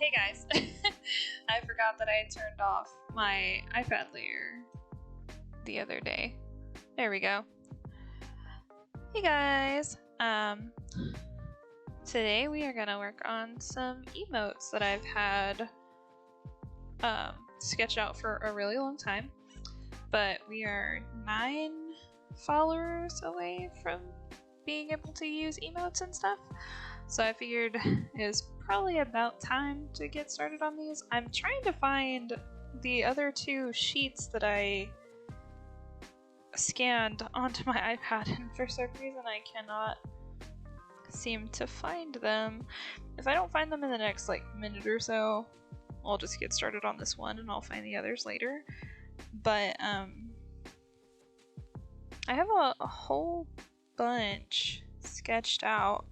Hey guys, I forgot that I had turned off my iPad layer the other day. There we go. Hey guys, today we are gonna work on some emotes that I've had sketched out for a really long time, but we are 9 followers away from being able to use emotes and stuff. So I figured it was probably about time to get started on these. I'm trying to find the other 2 sheets that I scanned onto my iPad, and for some reason I cannot seem to find them. If I don't find them in the next minute or so, I'll just get started on this one and I'll find the others later. But I have a whole bunch sketched out.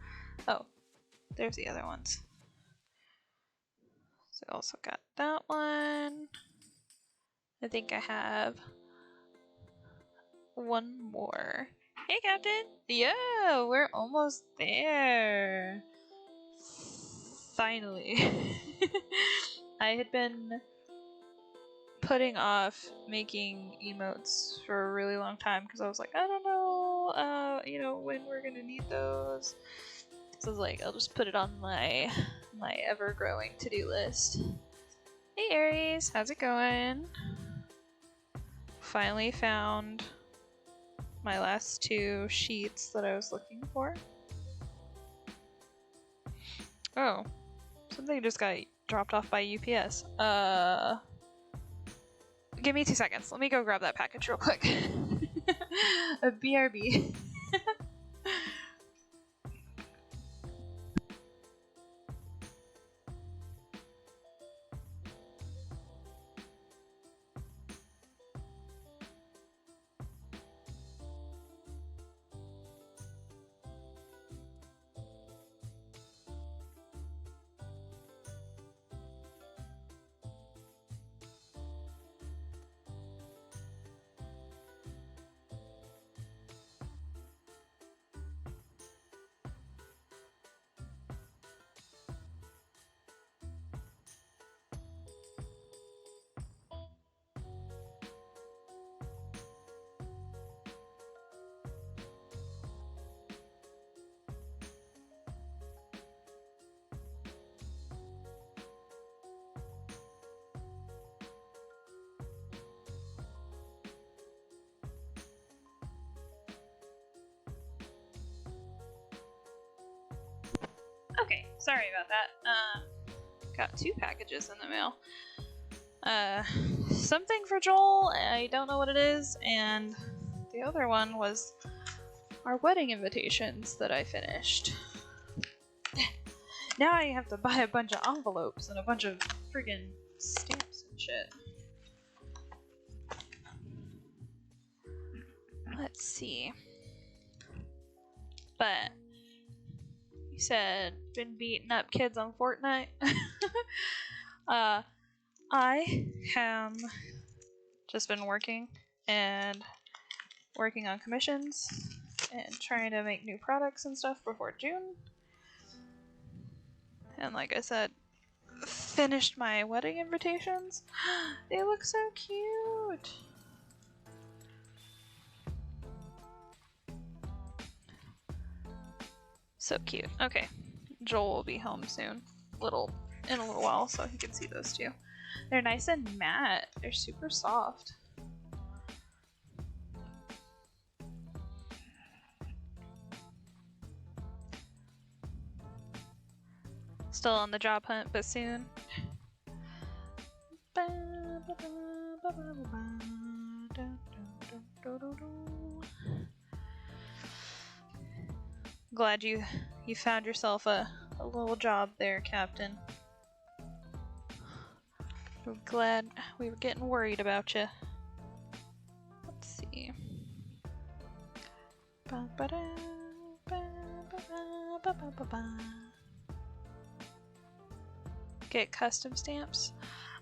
Oh, there's the other ones. So I also got that one. I think I have one more. Hey, Captain! Yeah, we're almost there. Finally. I had been putting off making emotes for a really long time because I was like, I don't know, when we're gonna need those. So I was like, I'll just put it on my ever-growing to-do list. Hey Aries, how's it going? Finally found my last 2 sheets that I was looking for. Oh, something just got dropped off by UPS. Give me 2 seconds. Let me go grab that package real quick. A BRB. Okay, sorry about that. Got 2 packages in the mail. Something for Joel, I don't know what it is, and the other one was our wedding invitations that I finished. Now I have to buy a bunch of envelopes and a bunch of friggin' stamps and shit. Let's see. But you said been beating up kids on Fortnite. I have just been working on commissions and trying to make new products and stuff before June. And like I said, finished my wedding invitations. They look so cute. So cute. Okay, Joel will be home soon, in a little while, so he can see those too. They're nice and matte. They're super soft. Still on the job hunt, but soon. Glad you found yourself a little job there, Captain. We're glad. We were getting worried about you. Let's see. Get custom stamps.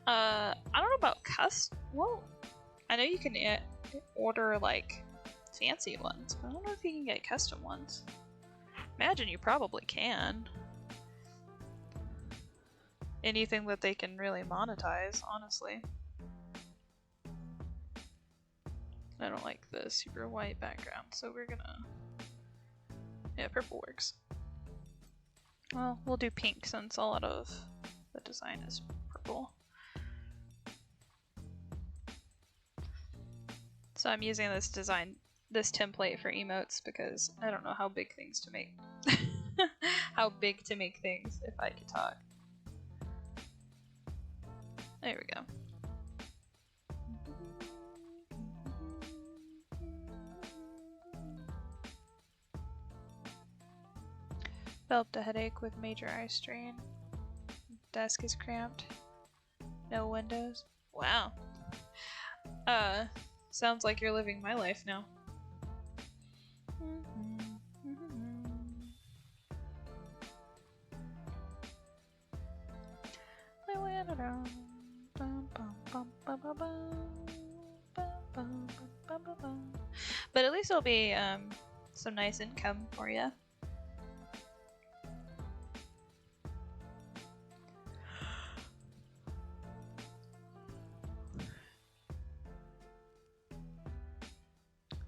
I don't know about well, I know you can order fancy ones, but I don't know if you can get custom ones. Imagine you probably can. anything that they can really monetize, honestly. I don't like the super white background, so we're gonna... Yeah, purple works. Well, we'll do pink since a lot of the design is purple. So I'm using this template for emotes because I don't know how big things to make. How big to make things, if I could talk. There we go. Developed a headache with major eye strain. Desk is cramped. No windows. Wow. Sounds like you're living my life now. But at least it'll be some nice income for you.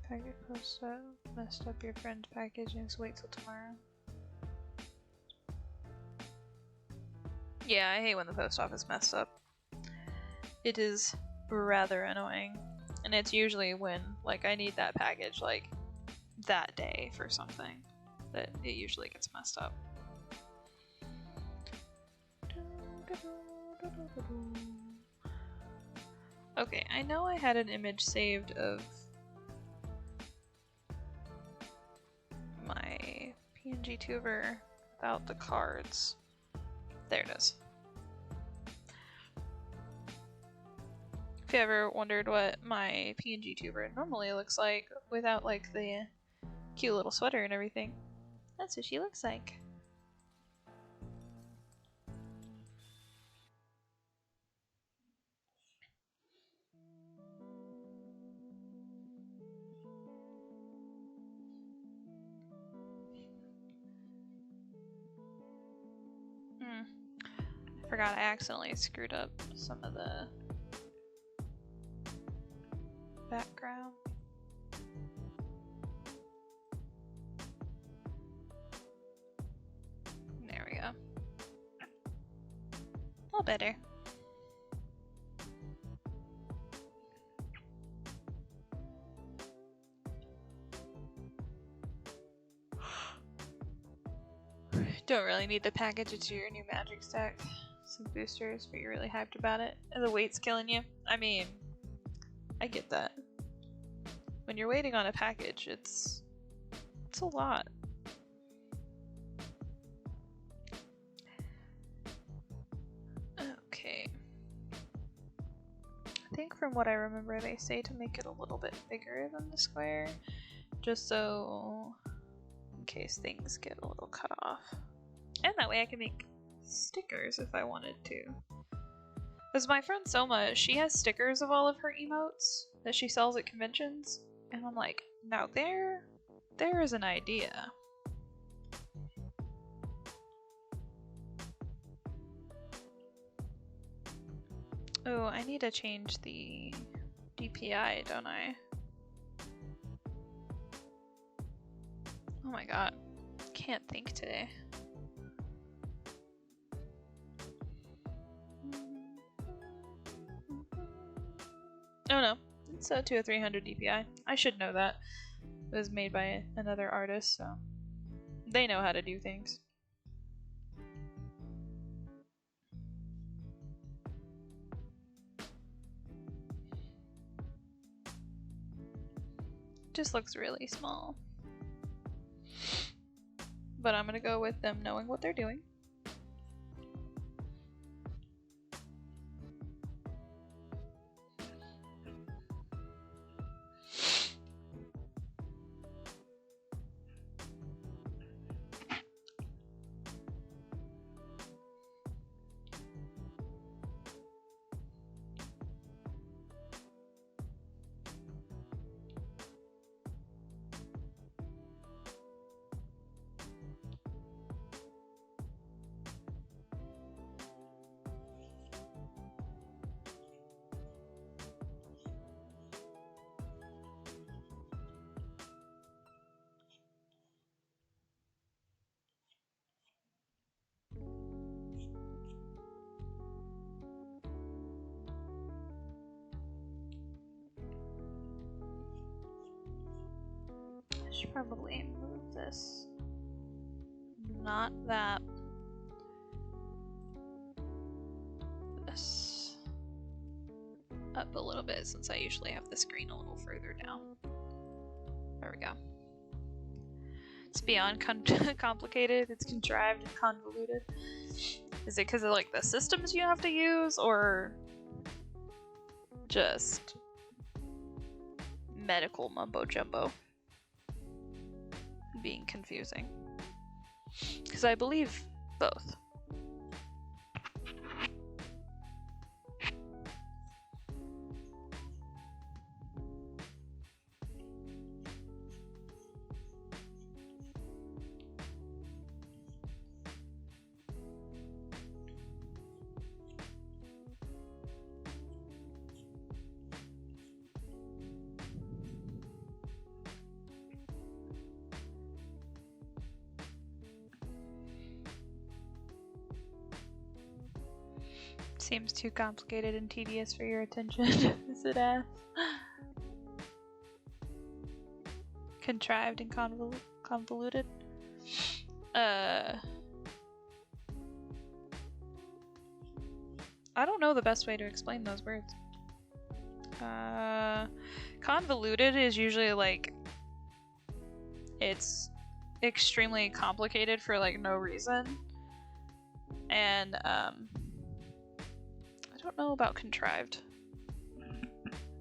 Packet post up, messed up your friend's package and just wait till tomorrow. Yeah, I hate when the post office messed up. It is rather annoying. And it's usually when, like, I need that package, like, that day for something that it usually gets messed up. Okay, I know I had an image saved of my PNG tuber without the cards. There it is. If you ever wondered what my PNG tuber normally looks like without like the cute little sweater and everything, that's what she looks like. I forgot I accidentally screwed up some of the background. There we go. A little better. Don't really need the package, it's your new magic stack. Some boosters, but you're really hyped about it. And the weight's killing you. I mean, I get that. When you're waiting on a package, it's a lot. Okay. I think from what I remember, they say to make it a little bit bigger than the square, just so in case things get a little cut off. And that way I can make stickers if I wanted to. Because my friend Soma, she has stickers of all of her emotes that she sells at conventions, and I'm like, now there is an idea. Oh, I need to change the DPI, don't I? Oh my god, can't think today. Oh no, it's to a 300 DPI. I should know that. It was made by another artist, so they know how to do things. Just looks really small. But I'm gonna go with them knowing what they're doing. should probably move this. Not that. This up a little bit since I usually have the screen a little further down. There we go. It's beyond complicated, it's contrived and convoluted. Is it because of like the systems you have to use, or just medical mumbo jumbo being confusing? Because I believe both. Seems too complicated and tedious for your attention. Is it contrived and convoluted? I don't know the best way to explain those words. Convoluted is usually like it's extremely complicated for like no reason, and I don't know about contrived.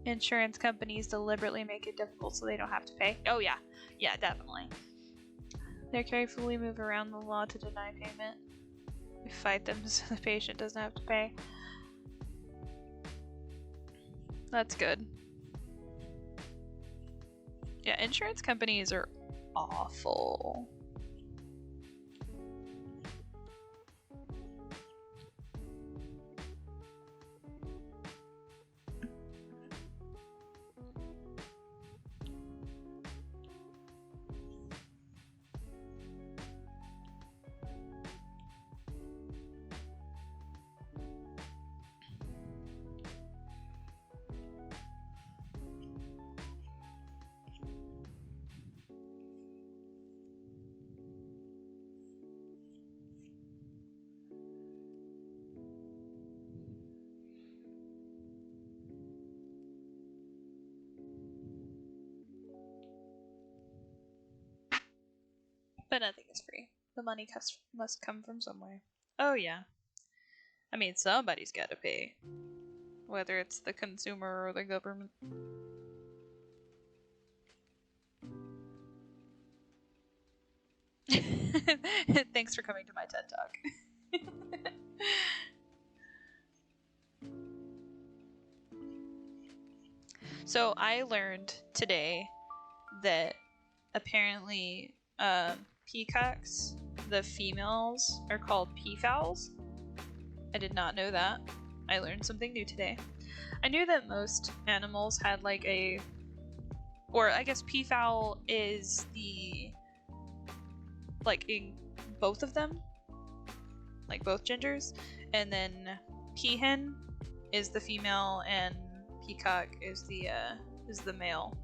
Insurance companies deliberately make it difficult so they don't have to pay. Oh yeah, yeah, definitely. They carefully move around the law to deny payment. We fight them so the patient doesn't have to pay. That's good. Yeah, insurance companies are awful. But nothing is free. The money must come from somewhere. Oh yeah. I mean, somebody's got to pay. Whether it's the consumer or the government. Thanks for coming to my TED Talk. So I learned today that apparently peacocks, the females, are called peafowls. I did not know that. I learned something new today. I knew that most animals had like a, or I guess peafowl is the, like in both of them, like both genders, and then peahen is the female and peacock is the male.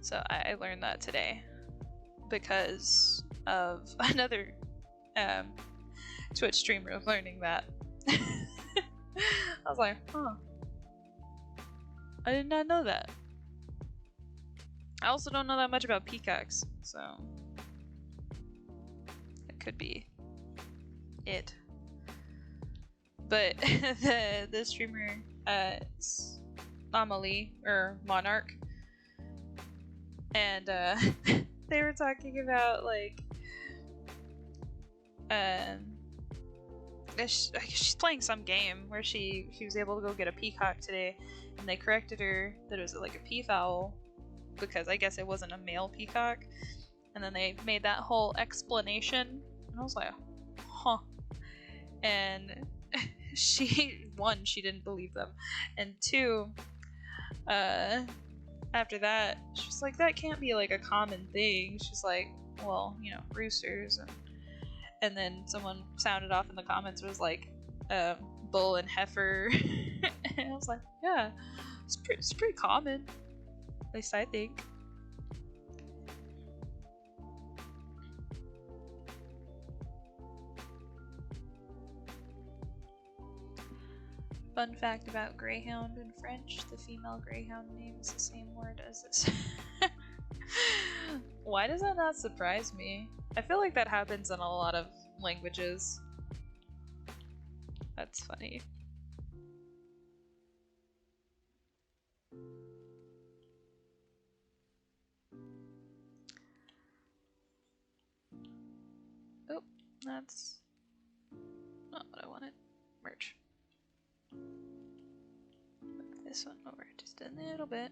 So I learned that today because of another Twitch streamer learning that. I was like, huh. I did not know that. I also don't know that much about peacocks, so that could be it. But the streamer, Amelie, or Monarch, and they were talking about like she's playing some game where she was able to go get a peacock today, and they corrected her that it was like a peafowl because I guess it wasn't a male peacock, and then they made that whole explanation, and I was like, huh. And she didn't believe them, and two, after that she's like, that can't be like a common thing. She's like, well, you know, roosters, and then someone sounded off in the comments, was like, bull and heifer. And I was like, yeah, it's pretty common, at least I think. Fun fact about greyhound in French, the female greyhound name is the same word as this. Why does that not surprise me? I feel like that happens in a lot of languages. That's funny. Oh, that's not what I wanted. Merge. Move this one over just a little bit.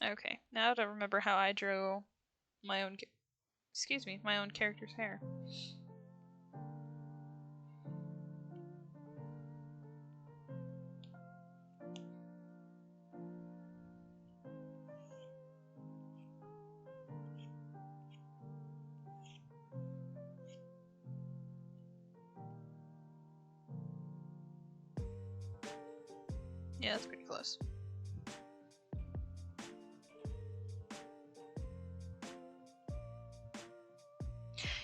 Okay, now to remember how I drew my own, my own character's hair. Yeah, that's pretty close.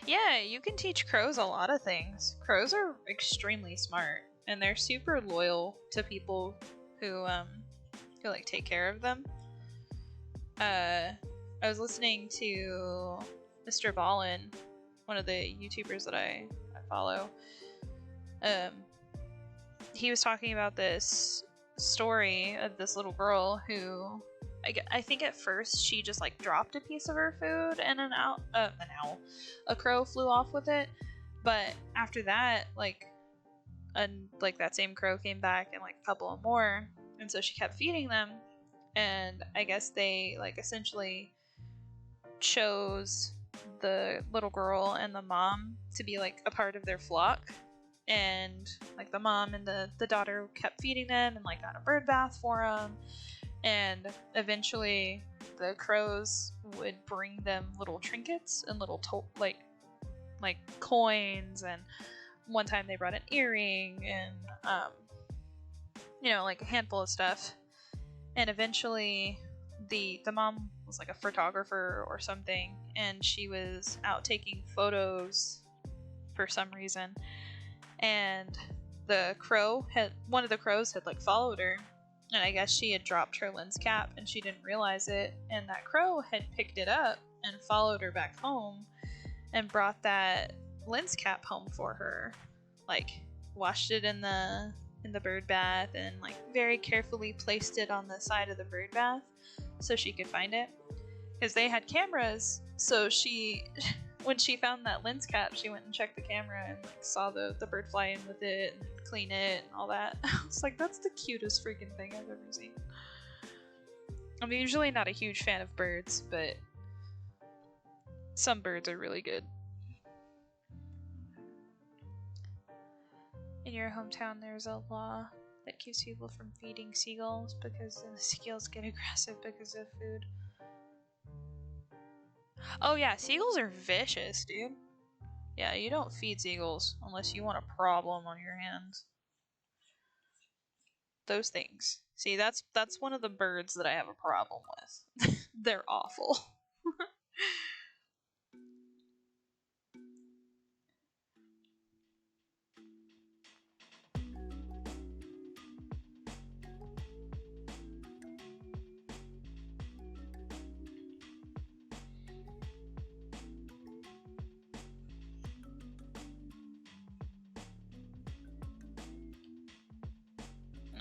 Yeah, you can teach crows a lot of things. Crows are extremely smart, and they're super loyal to people who like take care of them. I was listening to Mr. Ballin, one of the YouTubers that I follow. He was talking about this story of this little girl who I think at first she just like dropped a piece of her food and a crow flew off with it, but after that like that same crow came back and like a couple of more, and so she kept feeding them, and I guess they like essentially chose the little girl and the mom to be like a part of their flock, and like the mom and the daughter kept feeding them and like got a bird bath for them, and eventually the crows would bring them little trinkets and little like coins, and one time they brought an earring and like a handful of stuff, and eventually the mom was like a photographer or something, and she was out taking photos for some reason, and one of the crows had like followed her, and I guess she had dropped her lens cap and she didn't realize it, and that crow had picked it up and followed her back home and brought that lens cap home for her, like washed it in the bird bath and like very carefully placed it on the side of the bird bath so she could find it, because they had cameras. So when she found that lens cap, she went and checked the camera and like saw the bird fly in with it and clean it and all that. It's like, that's the cutest freaking thing I've ever seen. I'm usually not a huge fan of birds, but some birds are really good. In your hometown, there's a law that keeps people from feeding seagulls because the seagulls get aggressive because of food. Oh yeah, seagulls are vicious, dude. Yeah, you don't feed seagulls unless you want a problem on your hands. Those things. See, that's one of the birds that I have a problem with. They're awful.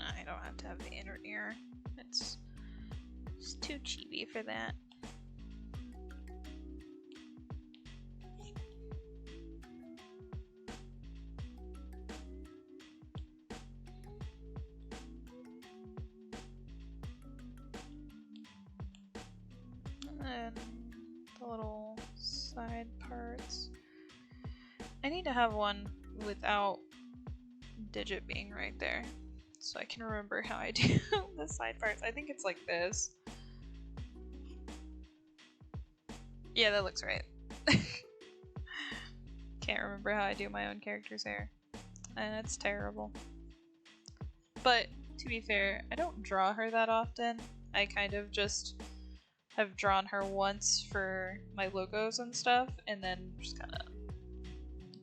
I don't have to have the inner ear. It's too chibi for that. And the little side parts. I need to have one without digit being right there, so I can remember how I do the side parts. I think it's like this. Yeah, that looks right. Can't remember how I do my own character's hair. That's terrible. But to be fair, I don't draw her that often. I kind of just have drawn her once for my logos and stuff, and then just kind of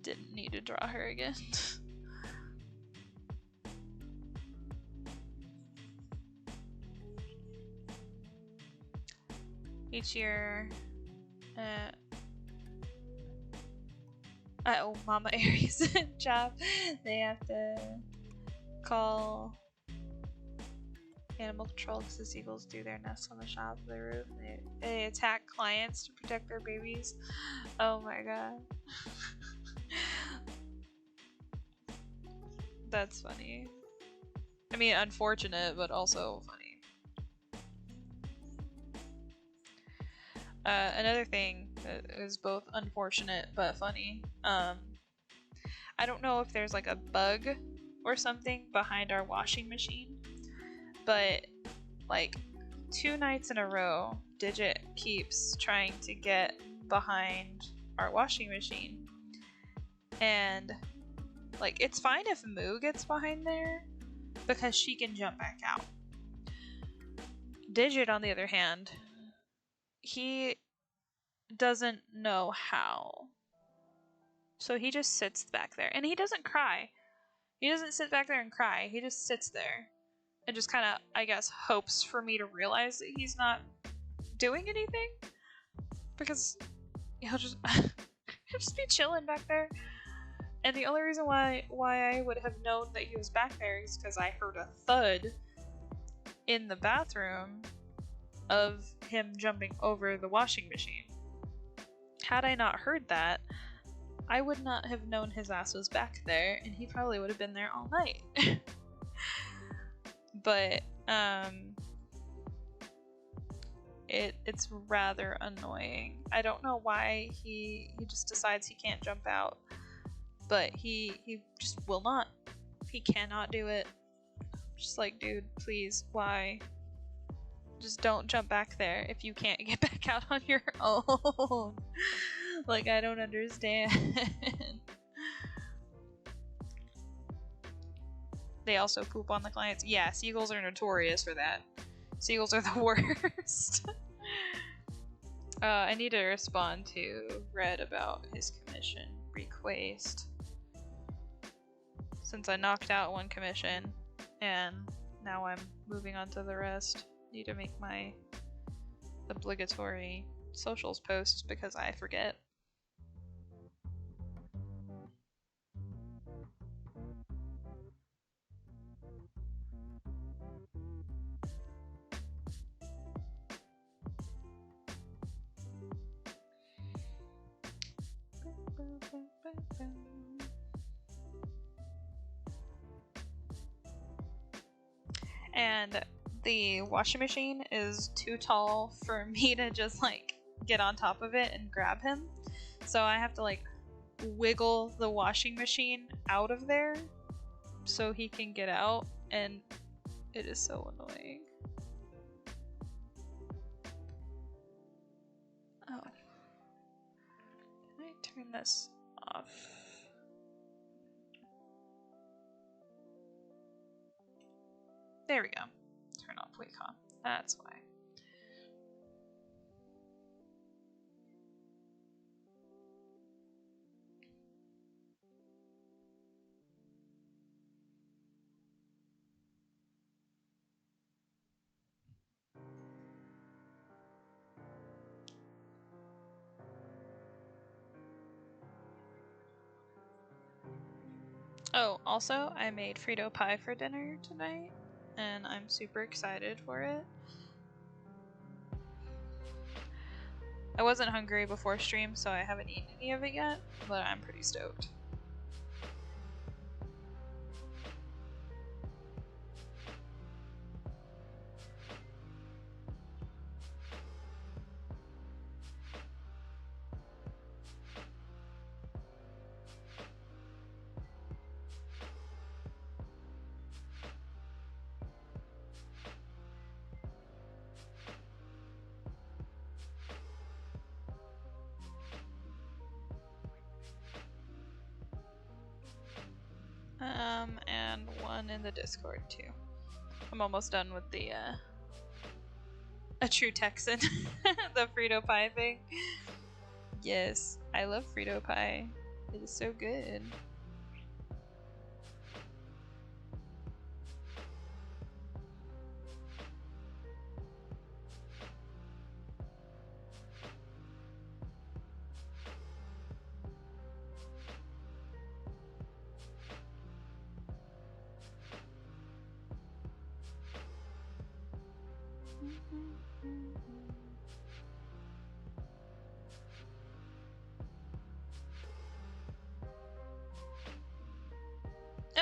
didn't need to draw her again. Each year, oh, Mama Aries job, they have to call animal control because the seagulls do their nests on the top of the roof. They attack clients to protect their babies. Oh my god. That's funny. I mean, unfortunate, but also funny. Another thing that is both unfortunate but funny. I don't know if there's like a bug or something behind our washing machine, but like 2 nights in a row, Digit keeps trying to get behind our washing machine. And like, it's fine if Moo gets behind there because she can jump back out. Digit, on the other hand, he doesn't know how. So he just sits back there. And he doesn't cry. He doesn't sit back there and cry. He just sits there and just kind of, I guess, hopes for me to realize that he's not doing anything. Because he'll just, he'll just be chilling back there. And the only reason why I would have known that he was back there is because I heard a thud in the bathroom of him jumping over the washing machine. Had I not heard that, I would not have known his ass was back there, and he probably would have been there all night. But it's rather annoying. I don't know why he just decides he can't jump out, but he just will not. He cannot do it. Just like, dude, please, why? Just don't jump back there if you can't get back out on your own. Like, I don't understand. They also poop on the clients. Yeah, seagulls are notorious for that. Seagulls are the worst. I need to respond to Red about his commission request. Since I knocked out one commission, and now I'm moving on to the rest. Need to make my obligatory socials posts because I forget. And the washing machine is too tall for me to just like get on top of it and grab him. So I have to like wiggle the washing machine out of there so he can get out, and it is so annoying. Oh. Can I turn this off? There we go. Turn off Wacom. That's why. Oh, also, I made Frito pie for dinner tonight, and I'm super excited for it. I wasn't hungry before stream, so I haven't eaten any of it yet, but I'm pretty stoked. And one in the Discord too. I'm almost done with the A true Texan. The Frito pie thing. Yes, I love Frito pie. It is so good.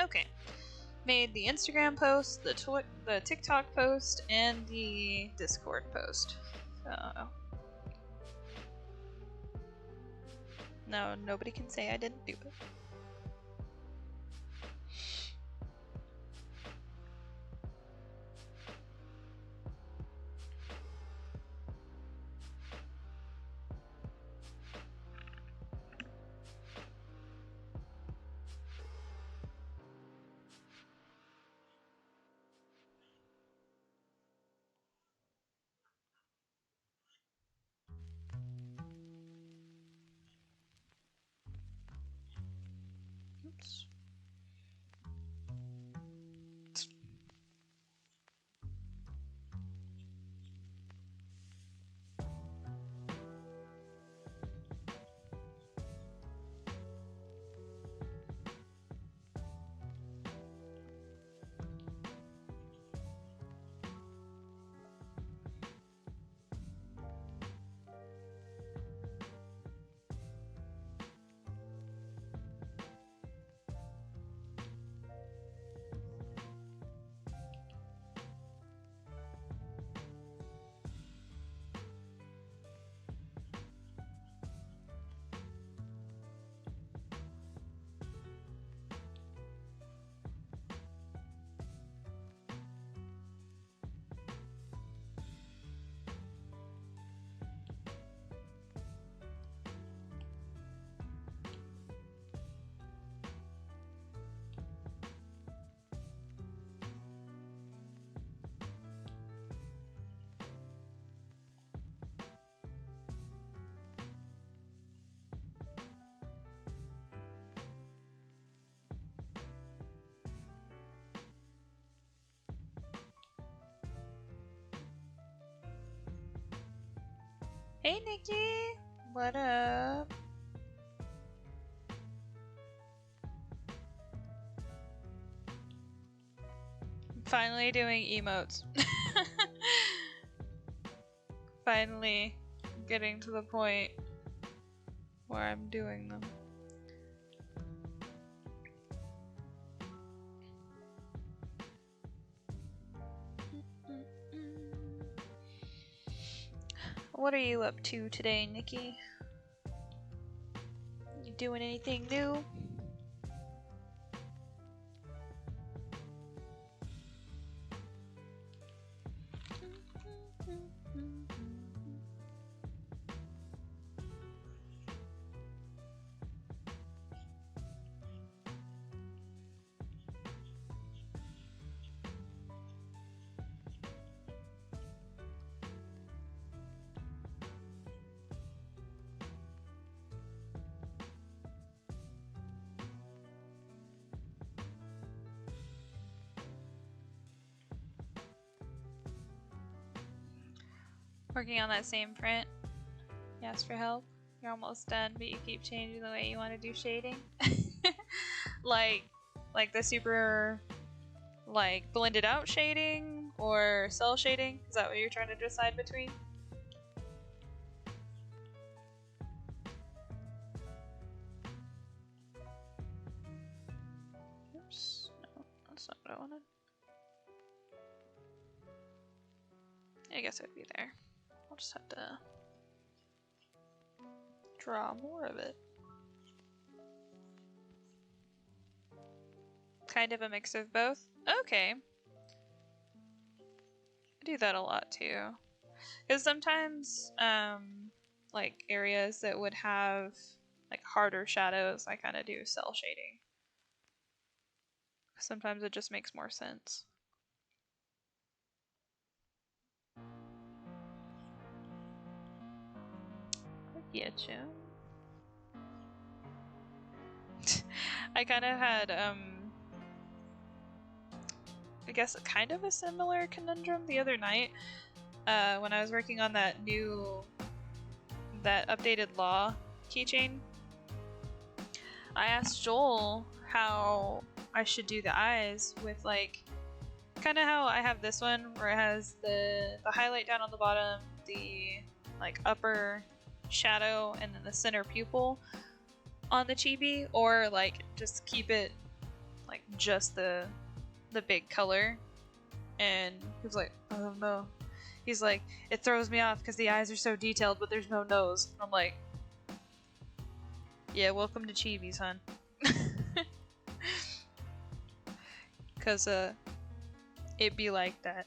Okay. Made the Instagram post, the TikTok post, and the Discord post. So no, nobody can say I didn't do it. Oops. Hey Nikki, what up? I'm finally doing emotes. Finally getting to the point where I'm doing them. What are you up to today, Nikki? You doing anything new? Working on that same print. You asked for help. You're almost done, but you keep changing the way you want to do shading. like the super blended out shading or cell shading. Is that what you're trying to decide between? Oops, no, that's not what I wanted. I guess it would be there. I'll just have to draw more of it. Kind of a mix of both. Okay. I do that a lot too. Because sometimes, like areas that would have like harder shadows, I kind of do cell shading. Sometimes it just makes more sense. Getcha. I kind of had, I guess kind of a similar conundrum the other night, when I was working on that updated law keychain. I asked Joel how I should do the eyes with, like, kind of how I have this one where it has the highlight down on the bottom, the like upper shadow, and then the center pupil on the chibi, or like just keep it like just the big color. And he was like, oh no. He's like, it throws me off because the eyes are so detailed but there's no nose. And I'm like, yeah, welcome to chibis, hon. Cause it be like that.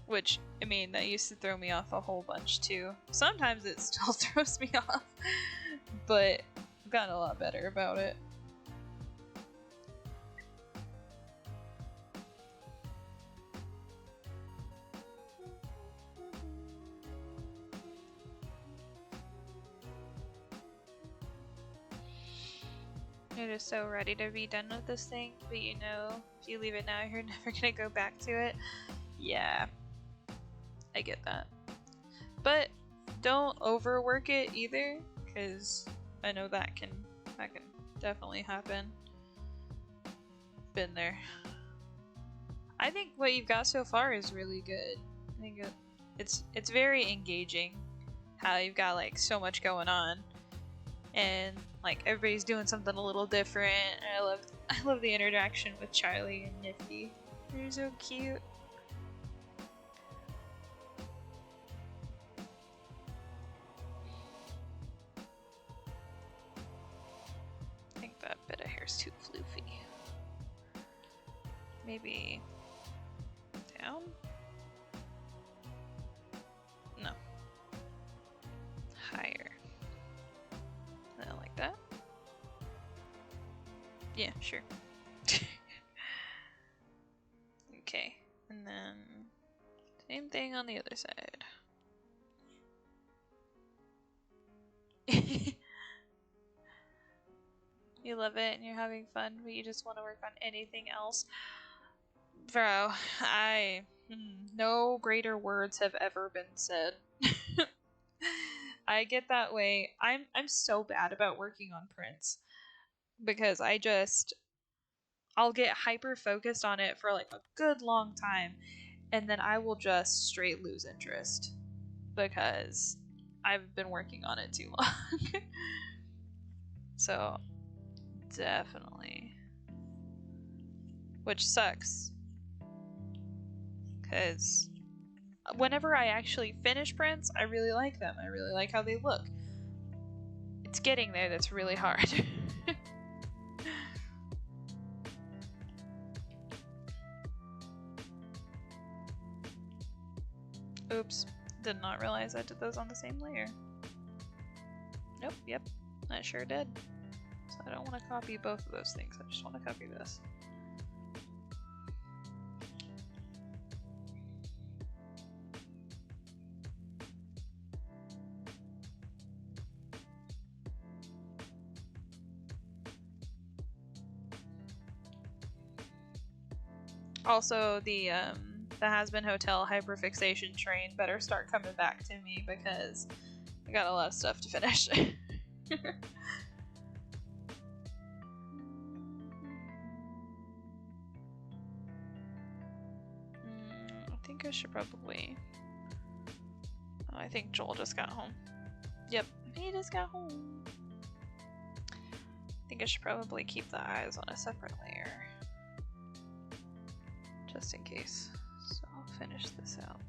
Which, I mean, that used to throw me off a whole bunch too. Sometimes it still throws me off, but I've gotten a lot better about it. You're just so ready to be done with this thing, but you know, if you leave it now, you're never gonna go back to it. Yeah, I get that. But don't overwork it either, because I know that can definitely happen. Been there. I think what you've got so far is really good. I think it's very engaging how you've got like so much going on, and like everybody's doing something a little different. And I love the interaction with Charlie and Nifty. They're so cute. I think that bit of hair's too floofy. Maybe down? No. Higher. Like that? Yeah, sure. Okay, and then same thing on the other side. You love it and you're having fun, but you just want to work on anything else. Bro, no greater words have ever been said. I get that way. I'm so bad about working on prints because I'll get hyper focused on it for like a good long time, and then I will just straight lose interest because I've been working on it too long. So definitely, which sucks because whenever I actually finish prints, I really like them. I really like how they look. It's getting there that's really hard. Oops, did not realize I did those on the same layer. Nope, yep, I sure did. So I don't want to copy both of those things, I just want to copy this. Also, the Has-Been Hotel hyperfixation train better start coming back to me because I got a lot of stuff to finish. I think I should probably... Oh, I think Joel just got home. Yep, he just got home. I think I should probably keep the eyes on a separate layer. Just in case. So I'll finish this out.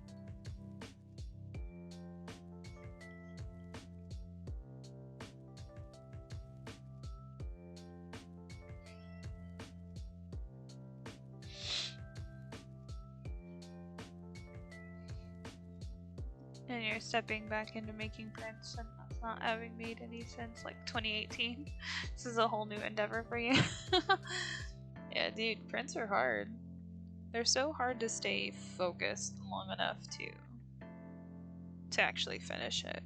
And you're stepping back into making prints and that's not having made any since like 2018. This is a whole new endeavor for you. Yeah, dude, prints are hard. They're so hard to stay focused long enough to actually finish it.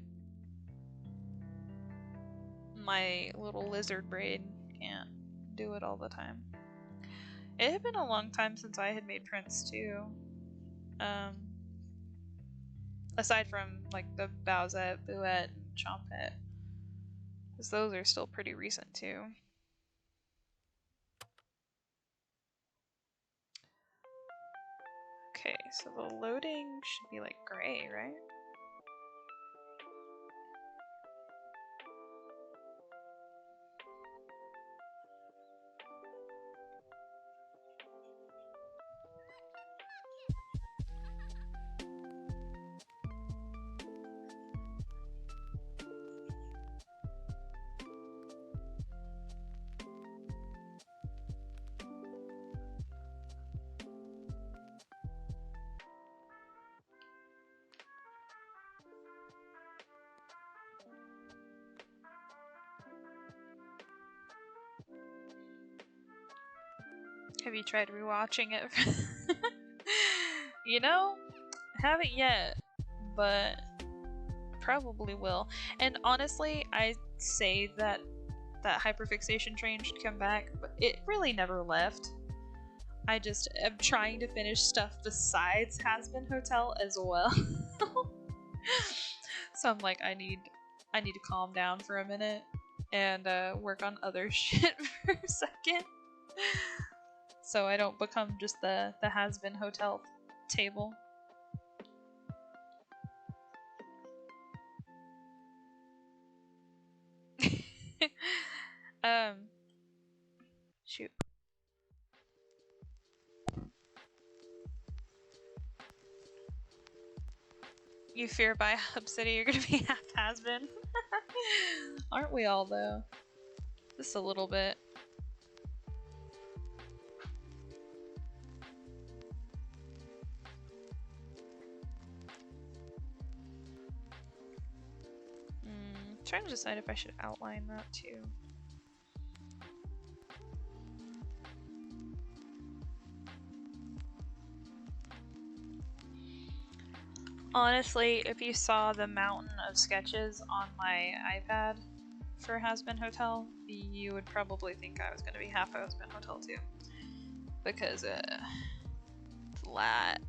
My little lizard brain can't do it all the time. It had been a long time since I had made prints too. Aside from like the Bowsette, Buette, and Chompette. Because those are still pretty recent too. Okay, so the loading should be like gray, right? Have you tried rewatching it? You know, haven't yet, but probably will. And honestly, I say that hyperfixation train should come back, but it really never left. I just am trying to finish stuff besides Has-Been Hotel as well. So I'm like, I need to calm down for a minute and work on other shit for a second. So I don't become just the Has-Been Hotel table. Shoot. You fear by Hub City you're gonna be half Has-Been? Aren't we all though? Just a little bit. Trying to decide if I should outline that too. Honestly, if you saw the mountain of sketches on my iPad for Has-Been Hotel, you would probably think I was going to be half Has-Been Hotel too. Because, flat.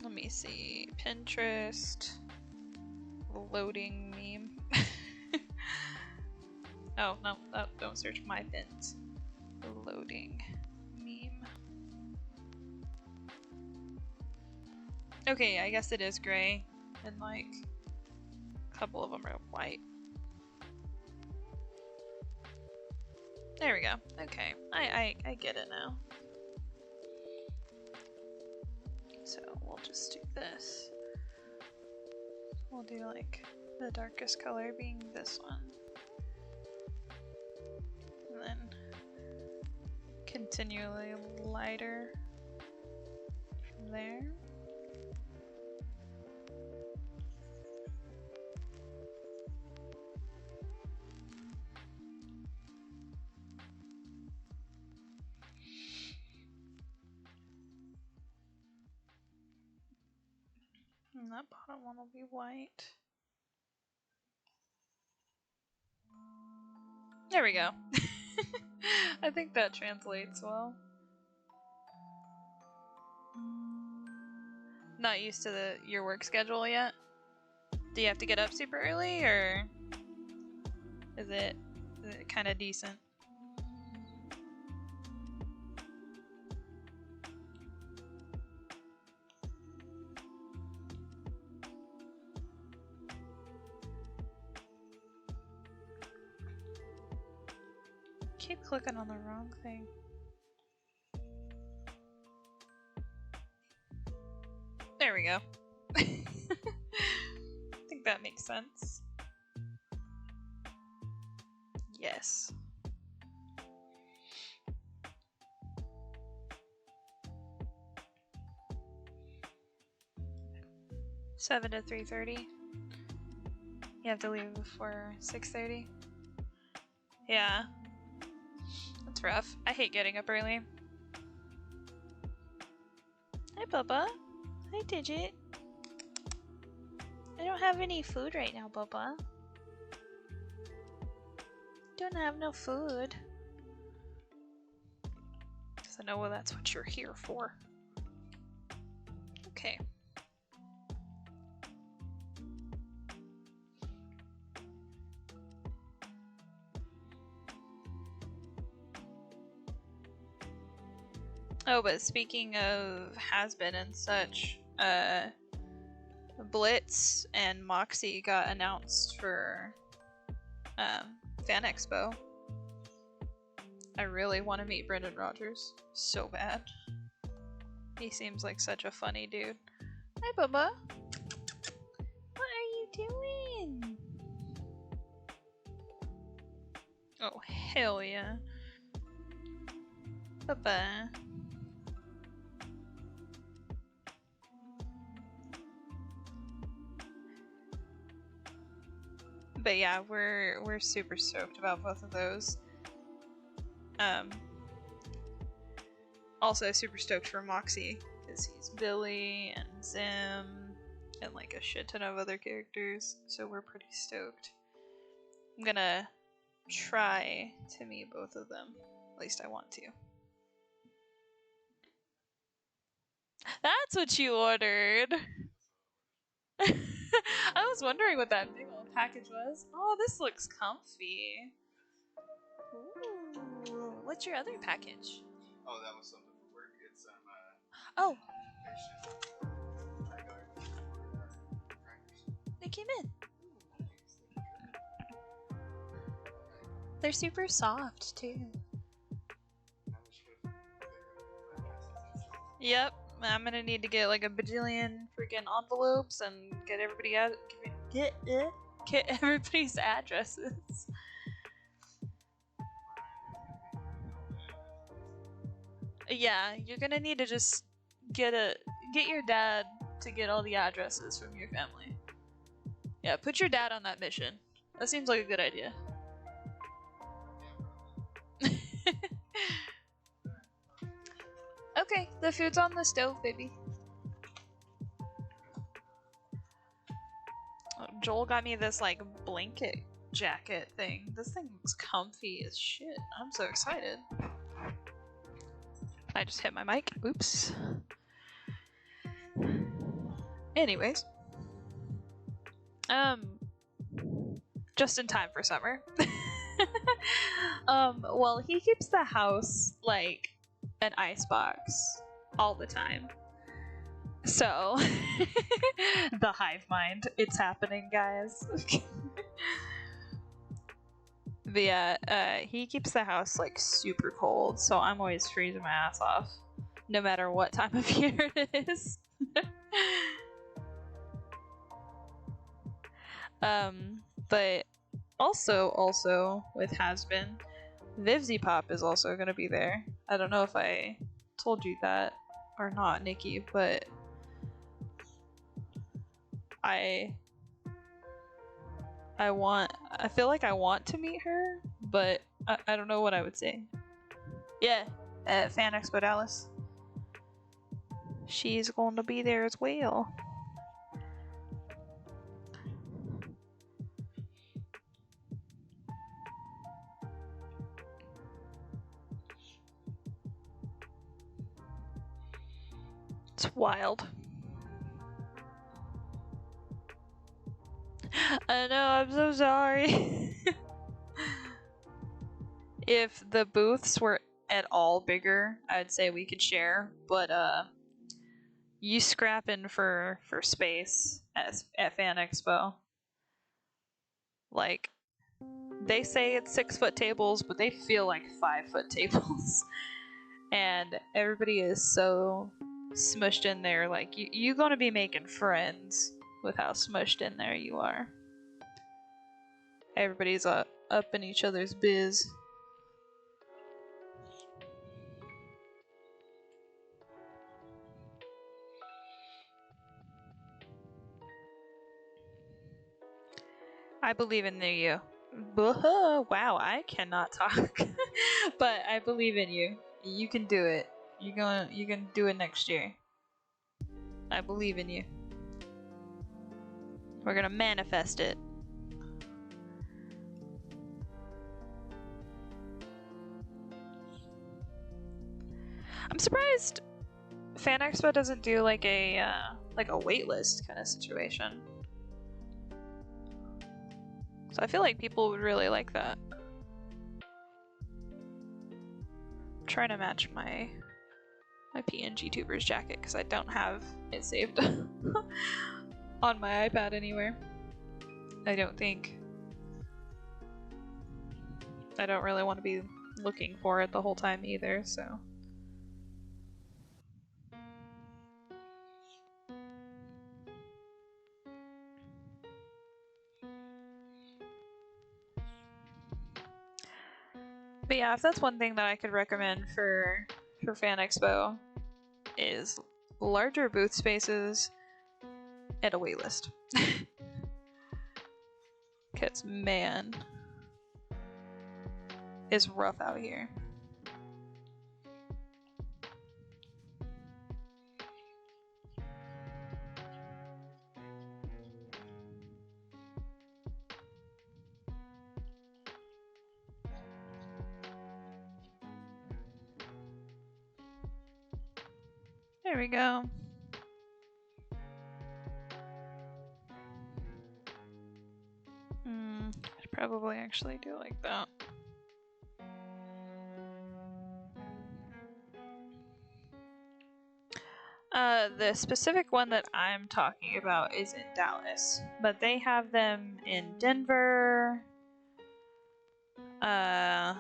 Let me see. Pinterest. Loading meme. Oh, no, don't search my pins. Loading meme. Okay, I guess it is gray, and like a couple of them are white. There we go. Okay, I get it now. So we'll just do this. We'll do like the darkest color being this one. And then continually lighter from there. And that bottom one will be white. There we go. I think that translates well. Not used to your work schedule yet? Do you have to get up super early, or is it kind of decent? Keep clicking on the wrong thing. There we go. I think that makes sense. Yes. Seven to 3:30. You have to leave before 6:30. Yeah. That's rough. I hate getting up early. Hi, Bubba. Hi, Digit. I don't have any food right now, Bubba. Don't have no food. Because I know that's what you're here for. Okay. Oh, but speaking of has-been and such, Blitz and Moxie got announced for Fan Expo. I really want to meet Brendan Rogers so bad. He seems like such a funny dude. Hi, Bubba. What are you doing? Oh, hell yeah. Bubba. But yeah, we're super stoked about both of those. Also super stoked for Moxie because he's Billy and Zim and like a shit ton of other characters, so we're pretty stoked. I'm gonna try to meet both of them. At least I want to. That's what you ordered! I was wondering what that big old package was. Oh, this looks comfy. Ooh, what's your other package? Oh, that was something for work. It's oh, they came in. They're super soft too. Yep, I'm gonna need to get like a bajillion freaking envelopes and get everybody out. Get everybody's addresses. Yeah, you're gonna need to just get your dad to get all the addresses from your family. Yeah, put your dad on that mission. That seems like a good idea. Okay, the food's on the stove, baby. Oh, Joel got me this like blanket jacket thing. This thing looks comfy as shit. I'm so excited. I just hit my mic. Oops. Anyways. Just in time for summer. Well, he keeps the house like an icebox all the time. So, the hive mind, it's happening, guys. But yeah, he keeps the house like super cold, so I'm always freezing my ass off, no matter what time of year it is. But also with Has-Been, Vivzy Pop is also gonna be there. I don't know if I told you that or not, Nikki, but I feel like I want to meet her, but I don't know what I would say. Yeah, at Fan Expo Dallas. She's going to be there as well. It's wild. I know, I'm so sorry. If the booths were at all bigger, I'd say we could share, but you scrapping for space at Fan Expo. Like, they say it's 6-foot tables, but they feel like 5-foot tables. And everybody is so smushed in there. Like, you're gonna be making friends with how smushed in there you are. Everybody's up in each other's biz. I believe in you. Wow, I cannot talk. But I believe in you. You can do it. You can do it next year. I believe in you. We're gonna manifest it. I'm surprised Fan Expo doesn't do like a waitlist kind of situation. So I feel like people would really like that. I'm trying to match my PNG Tubers jacket because I don't have it saved on my iPad anywhere. I don't think. I don't really want to be looking for it the whole time either, so. But yeah, if that's one thing that I could recommend for Fan Expo is larger booth spaces and a waitlist. Cause man, it's rough out here. There we go. I'd probably actually do like that. The specific one that I'm talking about is in Dallas, but they have them in Denver. I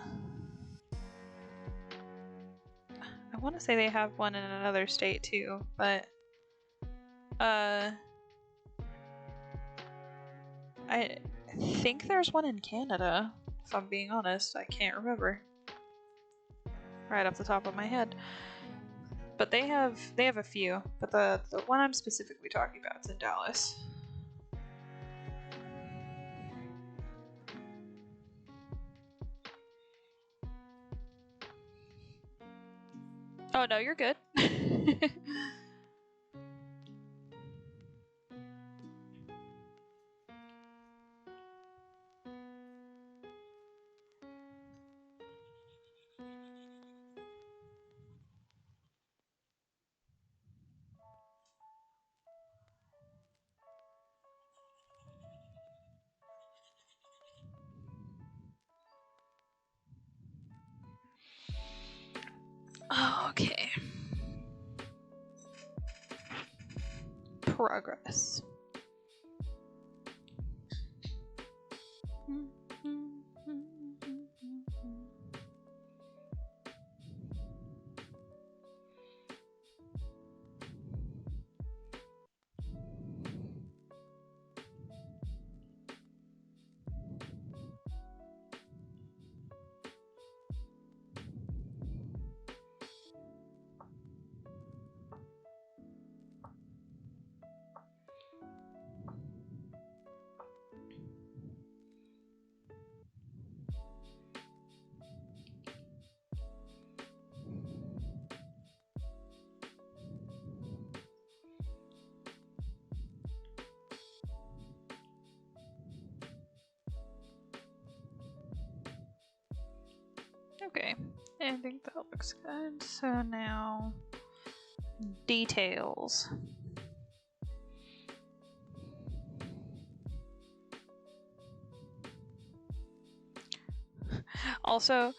want to say they have one in another state too, but I think there's one in Canada, if I'm being honest. I can't remember right off the top of my head. But they have a few, but the one I'm specifically talking about is in Dallas. Oh no, you're good. Oh, okay. Progress. Okay, I think that looks good. So now, details. Also,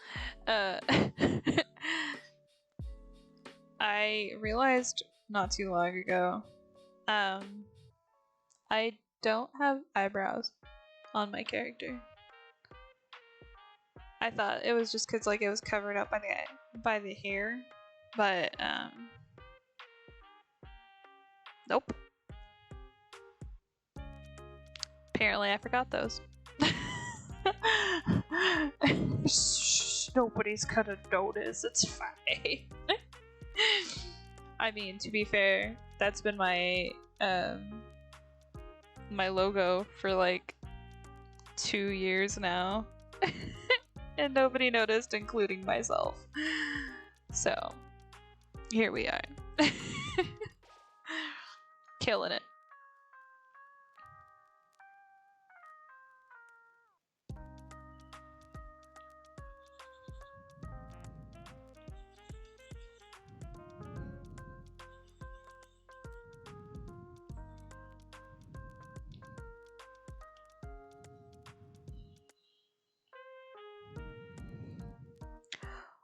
I realized not too long ago, I don't have eyebrows on my character. I thought it was just because like it was covered up by the hair, but nope. Apparently, I forgot those. Nobody's gonna notice. It's fine. I mean, to be fair, that's been my my logo for like 2 years now. And nobody noticed, including myself. So, here we are. Killing it.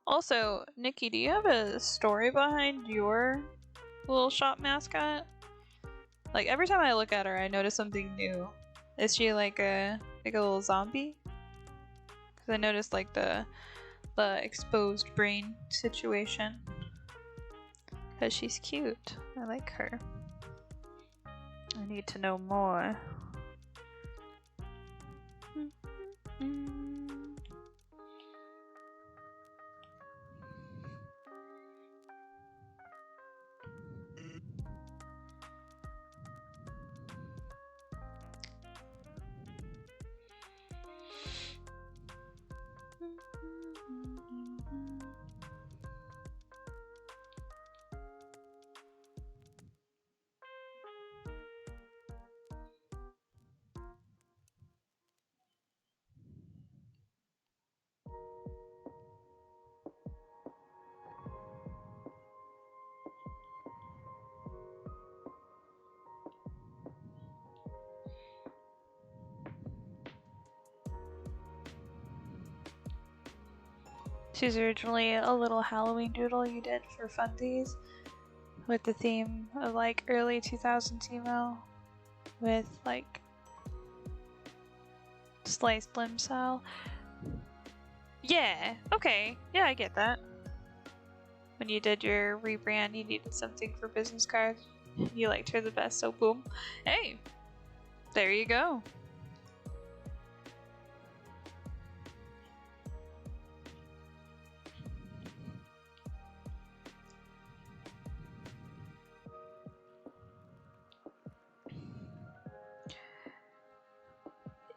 Also, Nikki, do you have a story behind your little shop mascot? Like every time I look at her, I notice something new. Is she like a little zombie? Because I noticed like the exposed brain situation. Because she's cute. I like her. I need to know more. She's originally a little Halloween doodle you did for funsies with the theme of like early 2000s emo with like sliced limb style. Yeah, okay. Yeah, I get that. When you did your rebrand, you needed something for business cards. You liked her the best, so boom. Hey, there you go.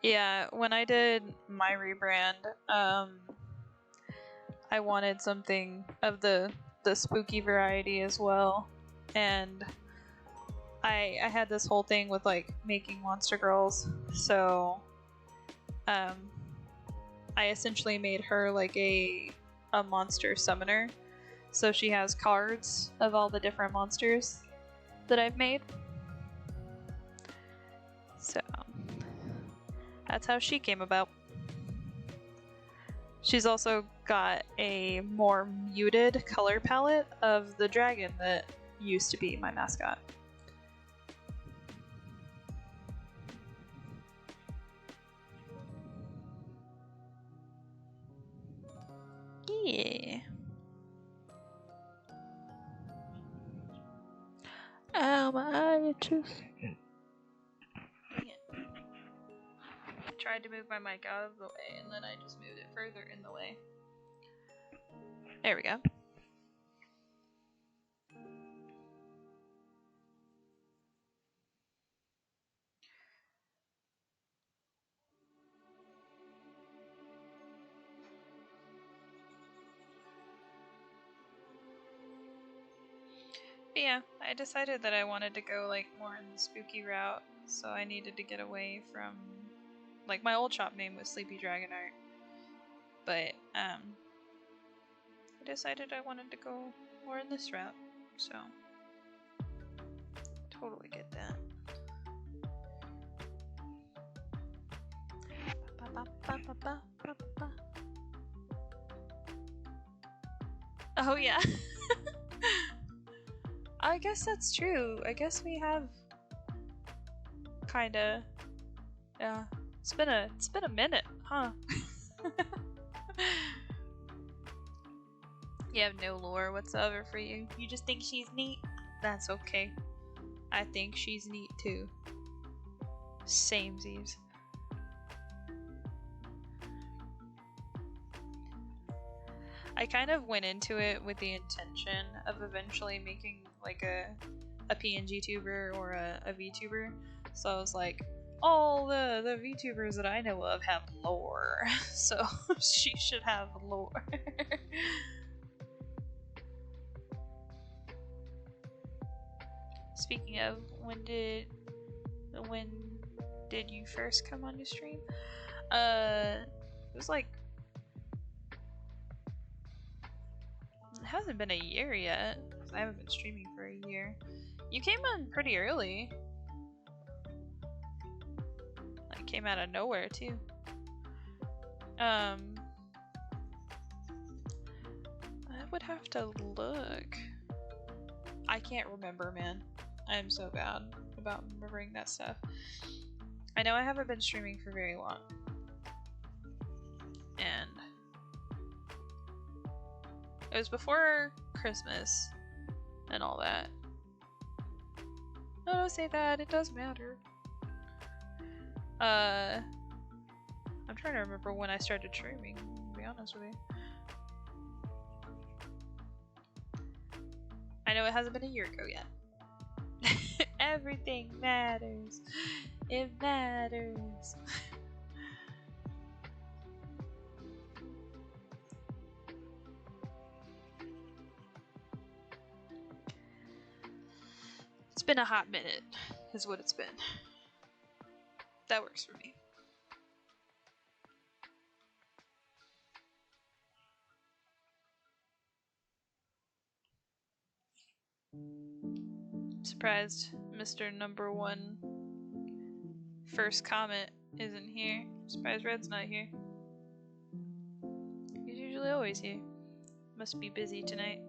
Yeah, when I did my rebrand, I wanted something of the spooky variety as well, and I had this whole thing with like making monster girls, so I essentially made her like a monster summoner. So she has cards of all the different monsters that I've made. So that's how she came about. She's also got a more muted color palette of the dragon that used to be my mascot. Yeah. I just... I tried to move my mic out of the way and then I just moved it further in the way. There we go. But yeah, I decided that I wanted to go like more in the spooky route, so I needed to get away from like my old shop name was Sleepy Dragon Art. But I decided I wanted to go more in this route, so totally get that. Oh yeah. I guess that's true. I guess we have kinda, yeah. It's been a minute, huh? You have no lore whatsoever for you. You just think she's neat? That's okay. I think she's neat too. Samesies. I kind of went into it with the intention of eventually making like a PNG tuber or a VTuber. So I was like, all the VTubers that I know of have lore, so she should have lore. Speaking of, when did you first come on your stream? It was like, it hasn't been a year yet. I haven't been streaming for a year. You came on pretty early. Like, came out of nowhere too. I would have to look. I can't remember, man. I am so bad about remembering that stuff. I know I haven't been streaming for very long. And it was before Christmas and all that. No, don't say that. It does matter. I'm trying to remember when I started streaming, to be honest with you. I know it hasn't been a year ago yet. Everything matters. It matters. It's been a hot minute, is what it's been. That works for me. Surprised Mr. Number One first comment isn't here. Surprised Red's not here. He's usually always here. Must be busy tonight.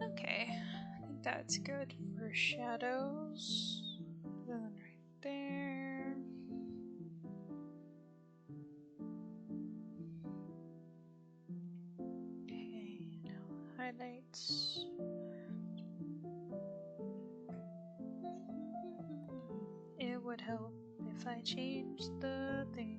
Okay, I think that's good for shadows. Then right there. Okay, now highlights. It would help if I changed the thing.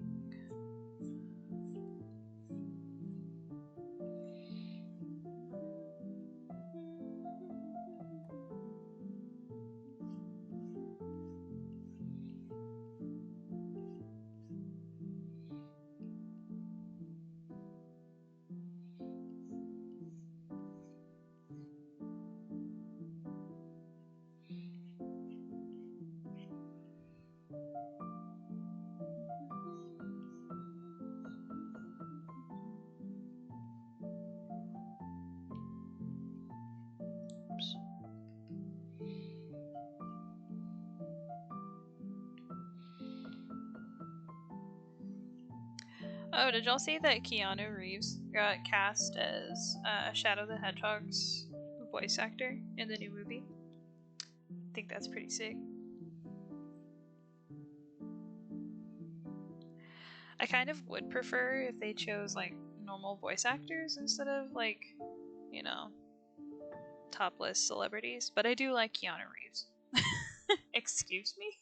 Oops. Oh, did y'all see that Keanu Reeves got cast as Shadow the Hedgehog's voice actor in the new movie? I think that's pretty sick. I kind of would prefer if they chose like normal voice actors instead of like, you know, topless celebrities, but I do like Keanu Reeves. Excuse me?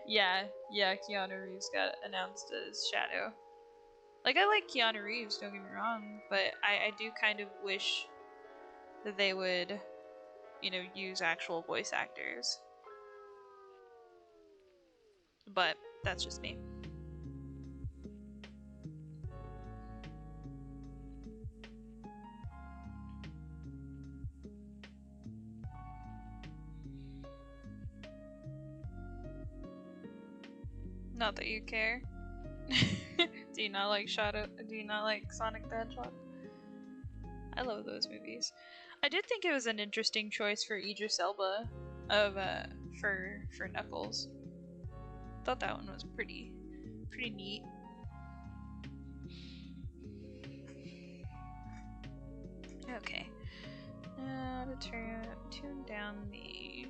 yeah, Keanu Reeves got announced as Shadow. Like, I like Keanu Reeves, don't get me wrong, but I do kind of wish that they would, you know, use actual voice actors. But that's just me. Not that you care. Do you not like Shadow? Do you not like Sonic the Hedgehog? I love those movies. I did think it was an interesting choice for Idris Elba of for Knuckles. Thought that one was pretty pretty neat. Okay. Now to tune down the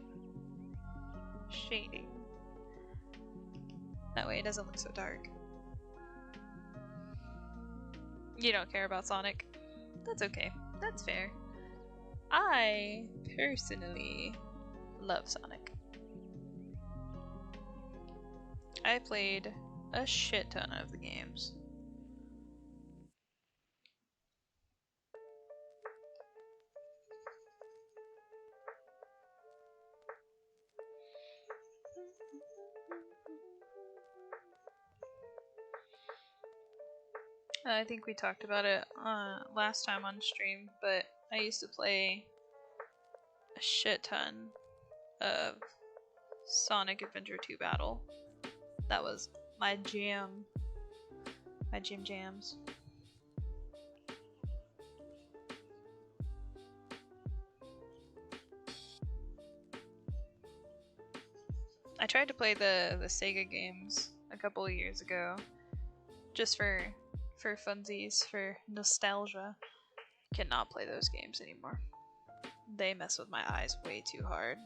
shading. That way it doesn't look so dark. You don't care about Sonic. That's okay. That's fair. I personally love Sonic. I played a shit ton of the games. I think we talked about it last time on stream, but I used to play a shit ton of Sonic Adventure 2 Battle. That was my jam. My jams. I tried to play the Sega games a couple of years ago, just for funsies, for nostalgia. Cannot play those games anymore. They mess with my eyes way too hard.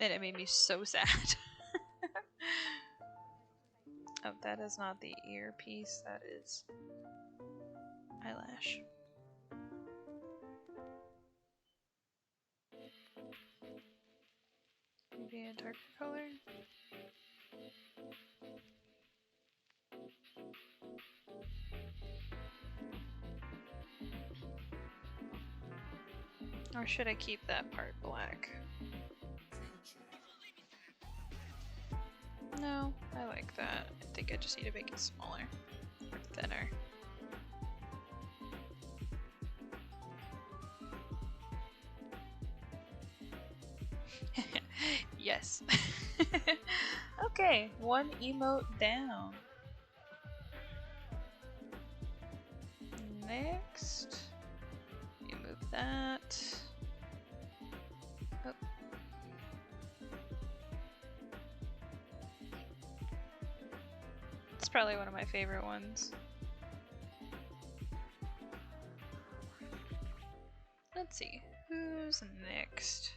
And it made me so sad. Oh, that is not the earpiece, that is eyelash. Maybe a darker color? Or should I keep that part black? No, I like that. I think I just need to make it smaller. Thinner. Yes. Okay, one emote down. Next, you move that. Oh. It's probably one of my favorite ones. Let's see, who's next?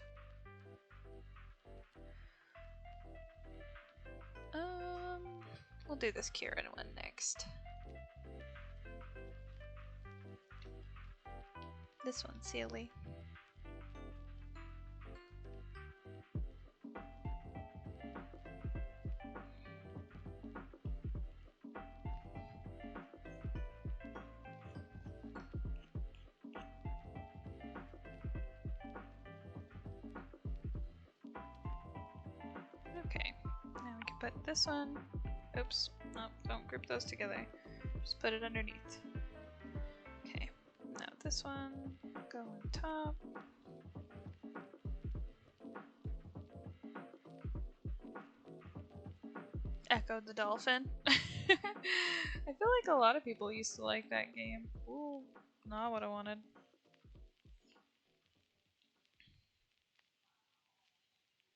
We'll do this Kieran one next. This one's silly. Okay, now we can put this one. Oops, no, don't group those together. Just put it underneath. Okay, now this one, go on top. Echo the Dolphin. I feel like a lot of people used to like that game. Ooh, not what I wanted.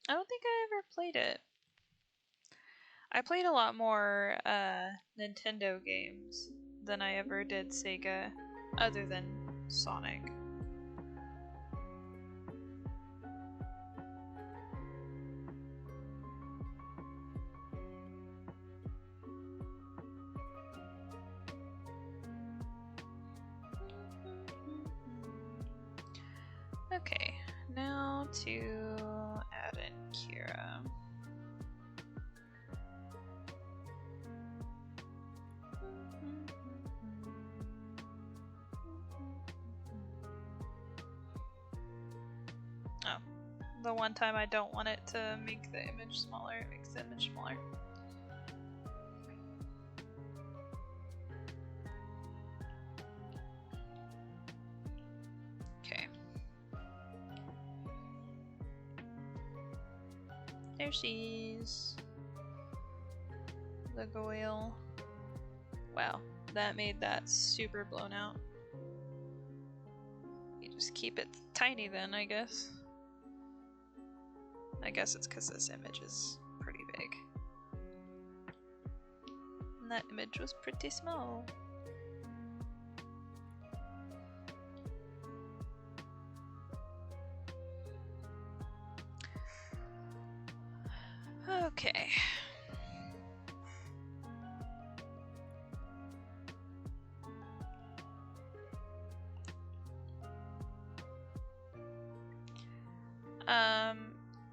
I don't think I ever played it. I played a lot more Nintendo games than I ever did Sega, other than Sonic. Okay, now to add in Kira. Oh, the one time I don't want it to make the image smaller, it makes the image smaller. Okay. There she is. The Goyle. Wow, that made that super blown out. You just keep it tiny then, I guess. I guess it's because this image is pretty big. And that image was pretty small. Okay.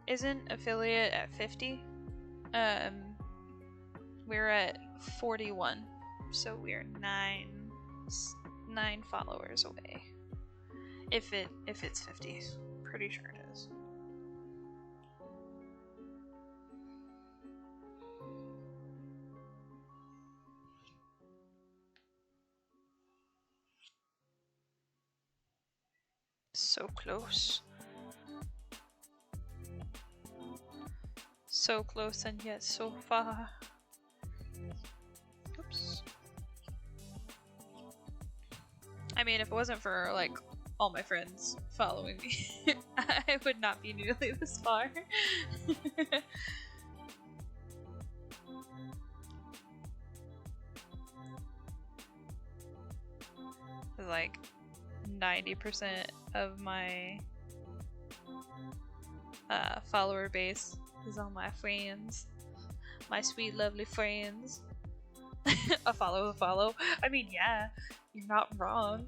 Isn't affiliate at 50? We're at 41, so we're nine followers away. If it's 50, pretty sure it is. So close. So close and yet so far. Oops. I mean, if it wasn't for, like, all my friends following me, I would not be nearly this far. Like, 90% of my follower base is on my friends. My sweet, lovely friends. A follow. I mean, yeah, you're not wrong.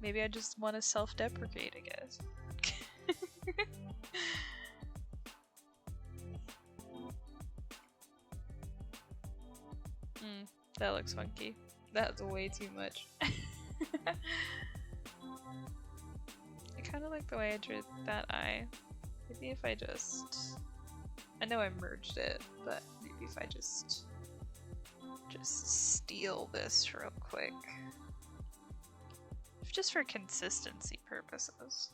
Maybe I just want to self-deprecate, I guess. That looks funky. That's way too much. I kind of like the way I drew that eye. Maybe if I just... I know I merged it, but maybe if I just steal this real quick. Just for consistency purposes.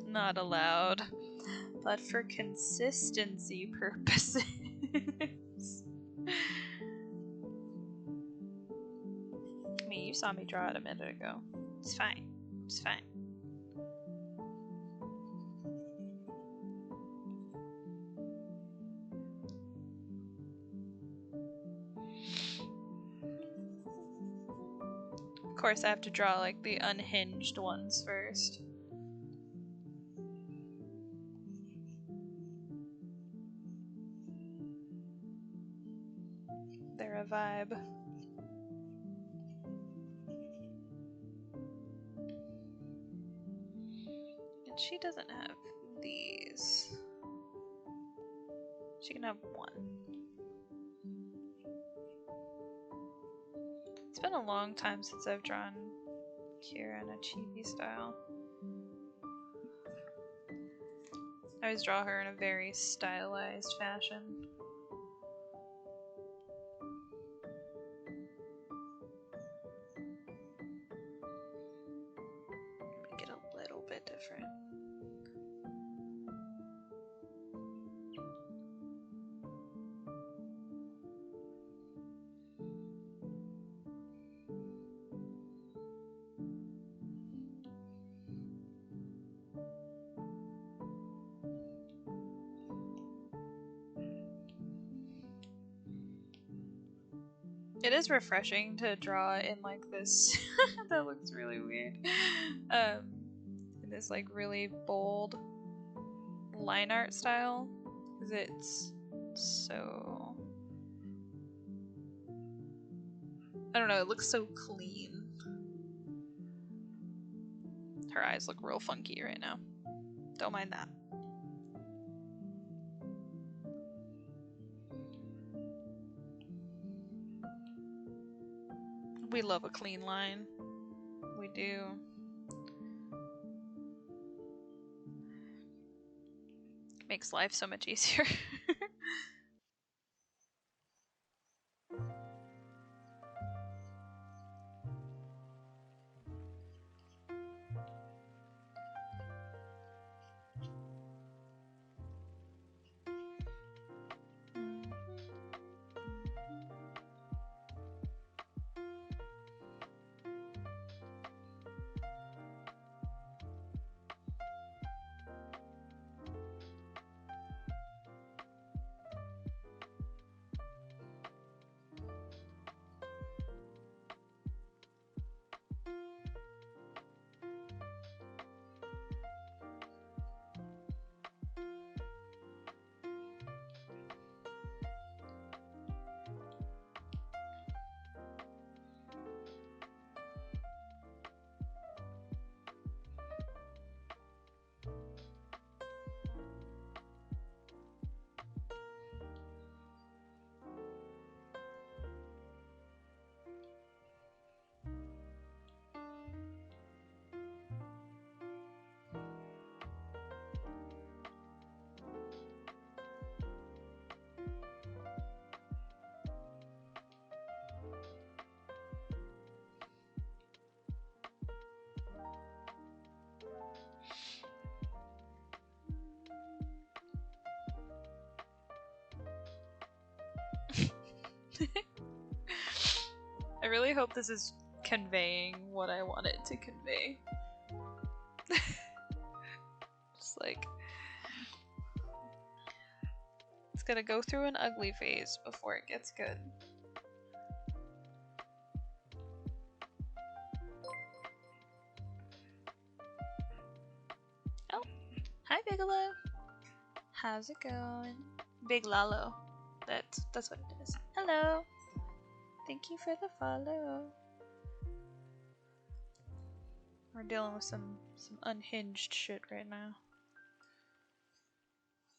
Not allowed. But for consistency purposes. I mean, you saw me draw it a minute ago. It's fine. It's fine. Of course, I have to draw like the unhinged ones first. They're a vibe. And she doesn't have these. She can have one. It's been a long time since I've drawn Kira in a chibi style. I always draw her in a very stylized fashion. Make it a little bit different. It is refreshing to draw in like this. That looks really weird. In this like really bold line art style, because it's so, I don't know, it looks so clean. Her eyes look real funky right now. Don't mind that. We love a clean line. We do. Makes life so much easier. really hope this is conveying what I want it to convey. Just like, it's gonna go through an ugly phase before it gets good. Oh, hi Bigelow. How's it going? Big Lalo. That's what it is. Hello. Thank you for the follow. We're dealing with some unhinged shit right now.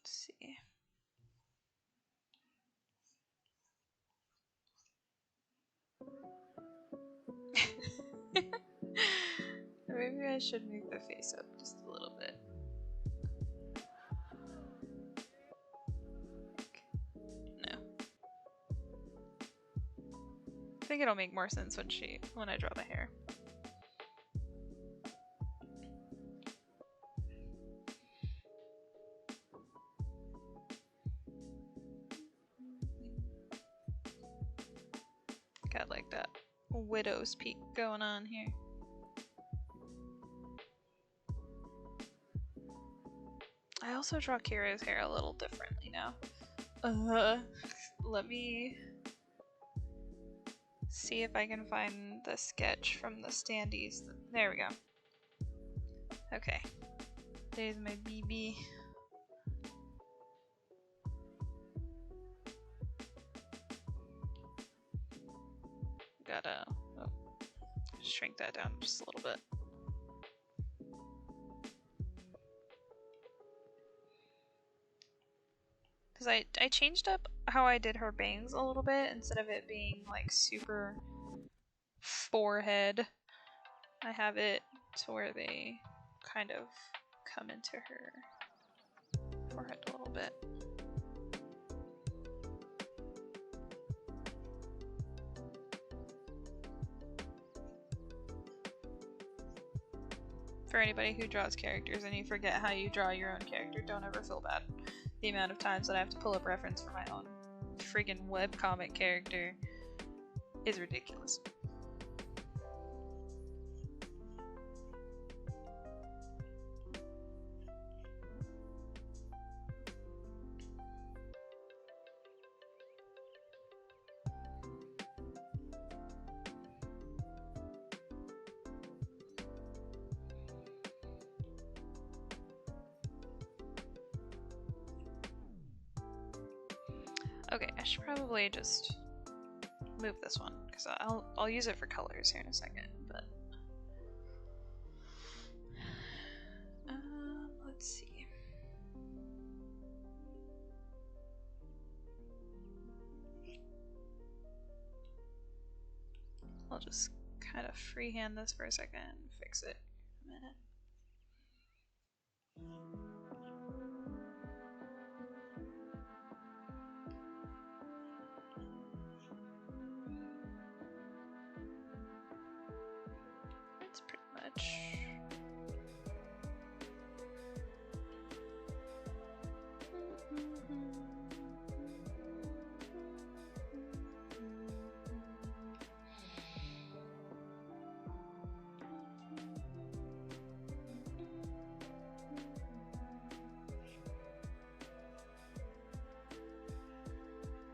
Let's see. Maybe I should move the face up just a little bit. No. I think it'll make more sense when I draw the hair. Got like that widow's peak going on here. I also draw Kira's hair a little differently now. Let me see if I can find the sketch from the standees. There we go. Okay. There's my BB. Gotta shrink that down just a little bit. Because I changed up how I did her bangs a little bit. Instead of it being like super forehead, I have it to where they kind of come into her forehead a little bit. For anybody who draws characters and you forget how you draw your own character, don't ever feel bad. The amount of times that I have to pull up reference for my own freaking webcomic character is ridiculous. Okay, I should probably just move this one because I'll use it for colors here in a second. But let's see. I'll just kind of freehand this for a second and fix it in a minute. That's pretty much.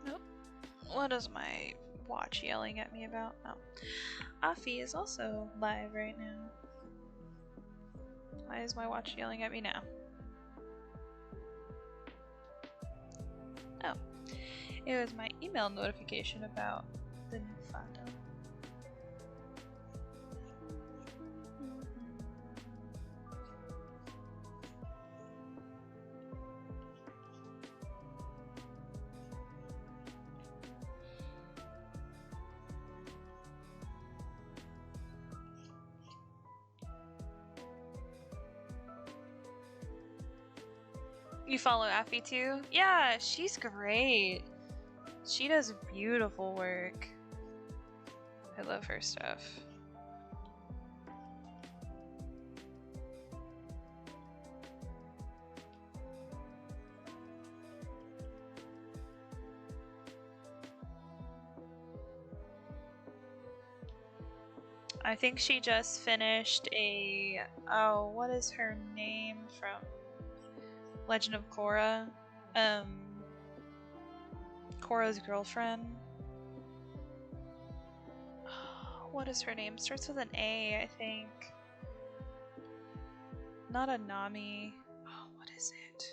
Nope. What is my watch yelling at me about? Oh. Afi is also live right now. Why is my watch yelling at me now? Oh. It was my email notification about the new fandom. You follow Affy too? Yeah, she's great. She does beautiful work. I love her stuff. I think she just finished a, oh, what is her name from Legend of Korra? Korra's girlfriend. What is her name? Starts with an A, I think. Not a Nami. Oh, what is it?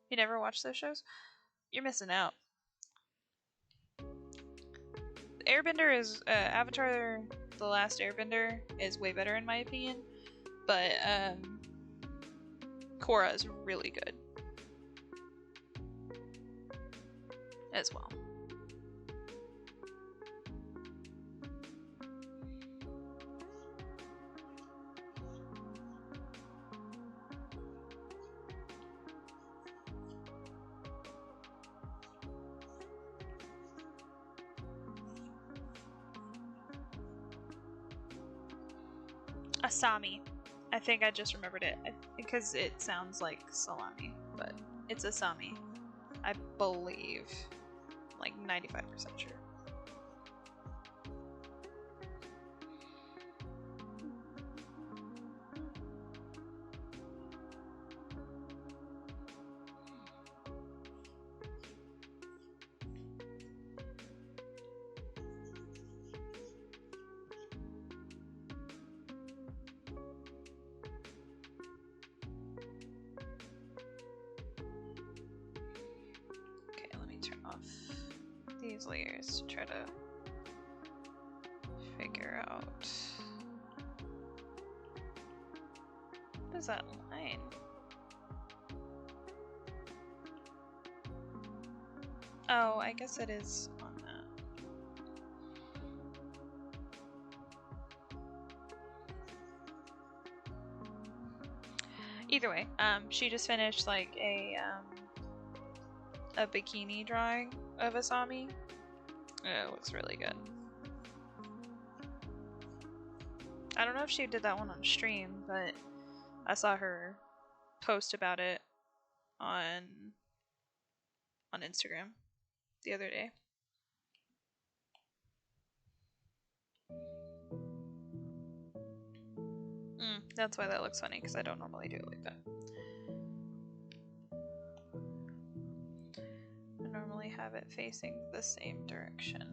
You never watched those shows? You're missing out. Airbender is Avatar: The Last Airbender is way better in my opinion, but Korra is really good as well. Asami. I think I just remembered it because it sounds like salami, but it's Asami. I believe. Like 95% sure. Okay, let me turn off these layers to try to figure out. What is that line? Oh, I guess it is on that. Either way, she just finished like a bikini drawing of Asami. It looks really good. I don't know if she did that one on stream, but I saw her post about it on Instagram the other day. That's why that looks funny, because I don't normally do it like that. I normally have it facing the same direction.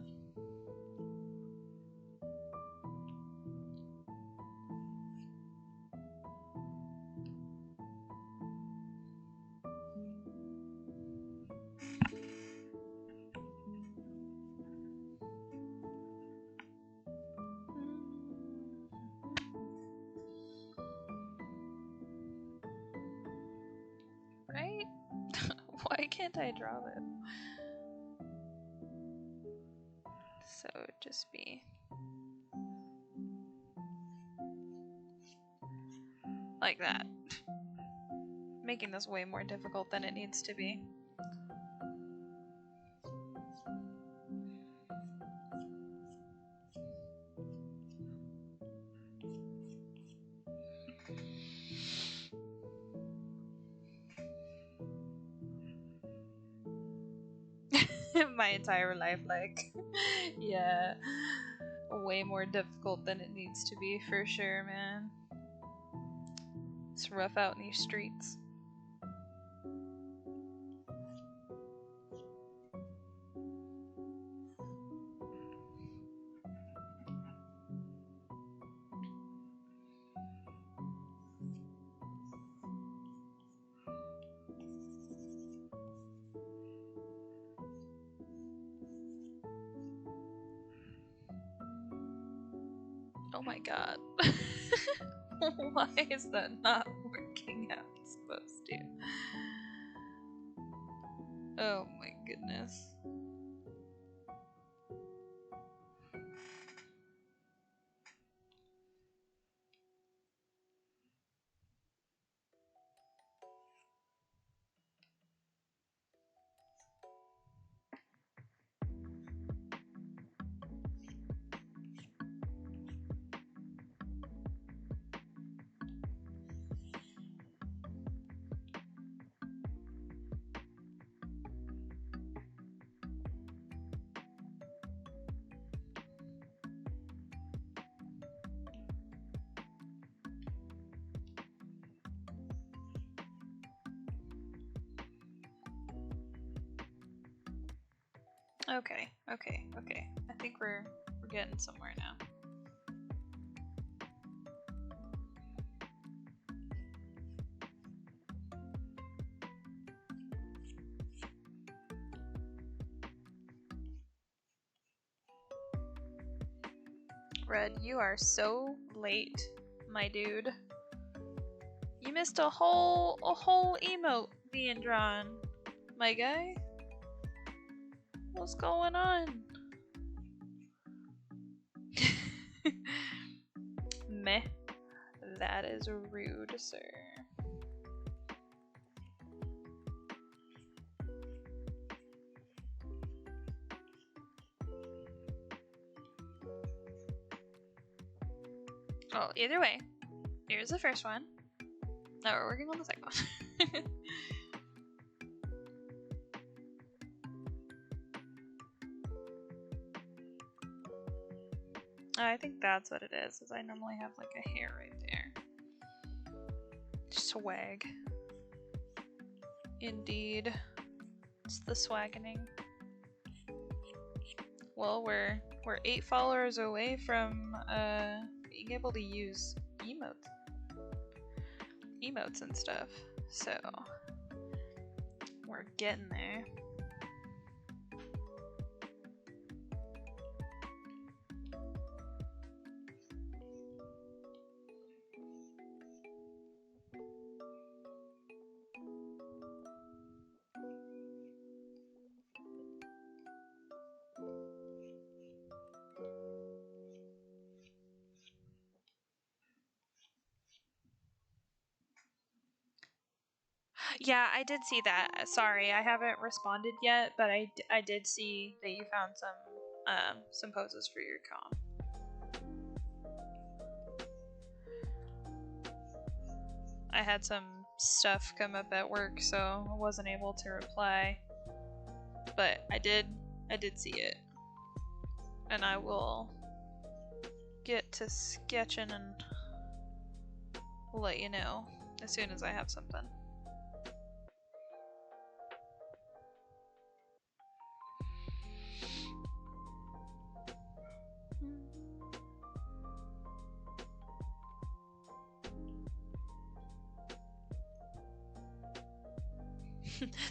Right? Why can't I draw it? So it'd just be like that. Making this way more difficult than it needs to be. My entire life, like, yeah, way more difficult than it needs to be, for sure, man. It's rough out in these streets. Oh my god. Why is that not working how it's supposed to? Oh my goodness. Okay. I think we're getting somewhere now. Red, you are so late, my dude. You missed a whole emote being drawn, my guy. What's going on? Meh. That is rude, sir. Well, either way, here's the first one. Now we're working on the second one. I think that's what it is I normally have like a hair right there. Swag. Indeed. It's the swagging. Well, we're 8 followers away from being able to use emotes and stuff. So we're getting there. Yeah, I did see that. Sorry, I haven't responded yet, but I did see that you found some poses for your com. I had some stuff come up at work, so I wasn't able to reply. But I did see it. And I will get to sketching and let you know as soon as I have something.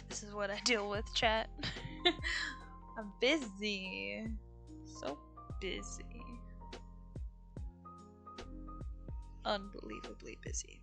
This is what I deal with, chat. I'm busy. So busy. Unbelievably busy.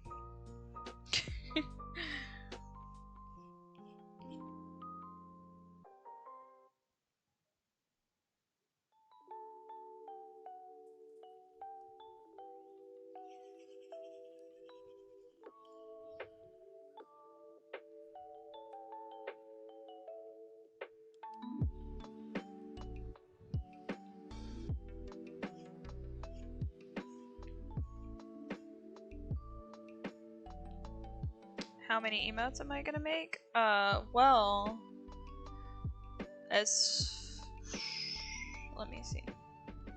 How many emotes am I gonna make? Well, let me see.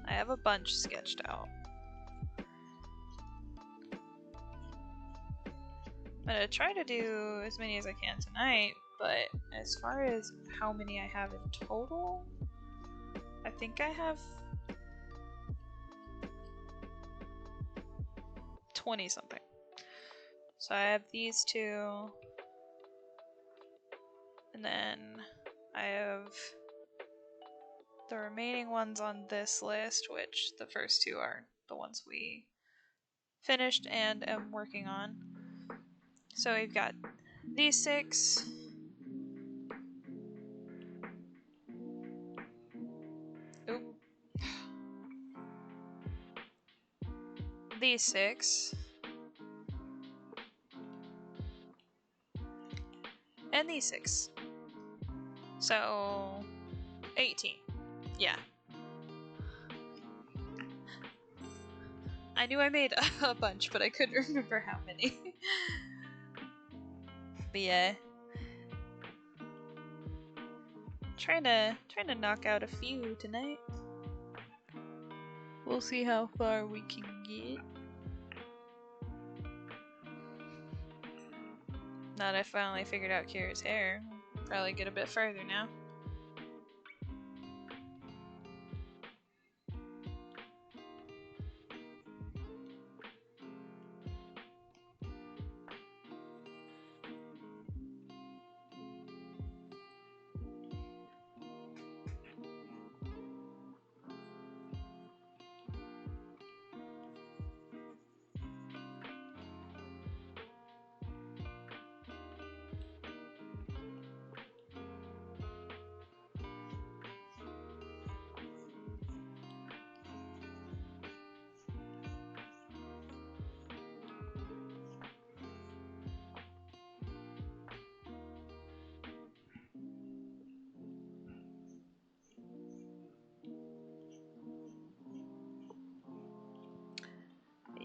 I have a bunch sketched out. I'm gonna try to do as many as I can tonight, but as far as how many I have in total, I think I have 20 something. So I have these two, and then I have the remaining ones on this list, which the first two are the ones we finished and am working on. So we've got these 6. Oop. These 6. And these 6. So 18. Yeah. I knew I made a bunch, but I couldn't remember how many. But yeah. Trying to knock out a few tonight. We'll see how far we can get. Now that I finally figured out Kira's hair, we'll probably get a bit further now.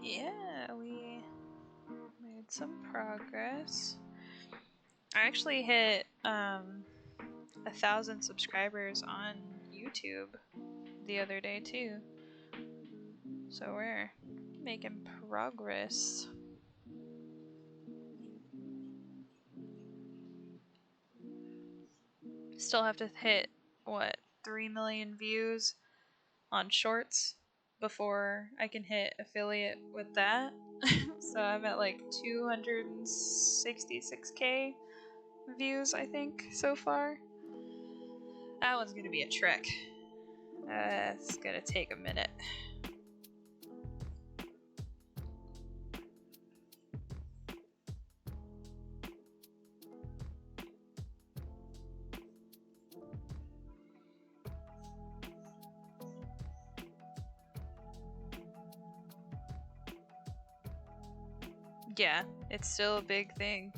yeah, we made some progress. I actually hit 1,000 subscribers on YouTube the other day too. So we're making progress. Still have to hit, what, 3 million views on shorts before I can hit affiliate with that. So I'm at like 266k views, I think, so far. That one's gonna be a trek. It's gonna take a minute. Yeah, it's still a big thing.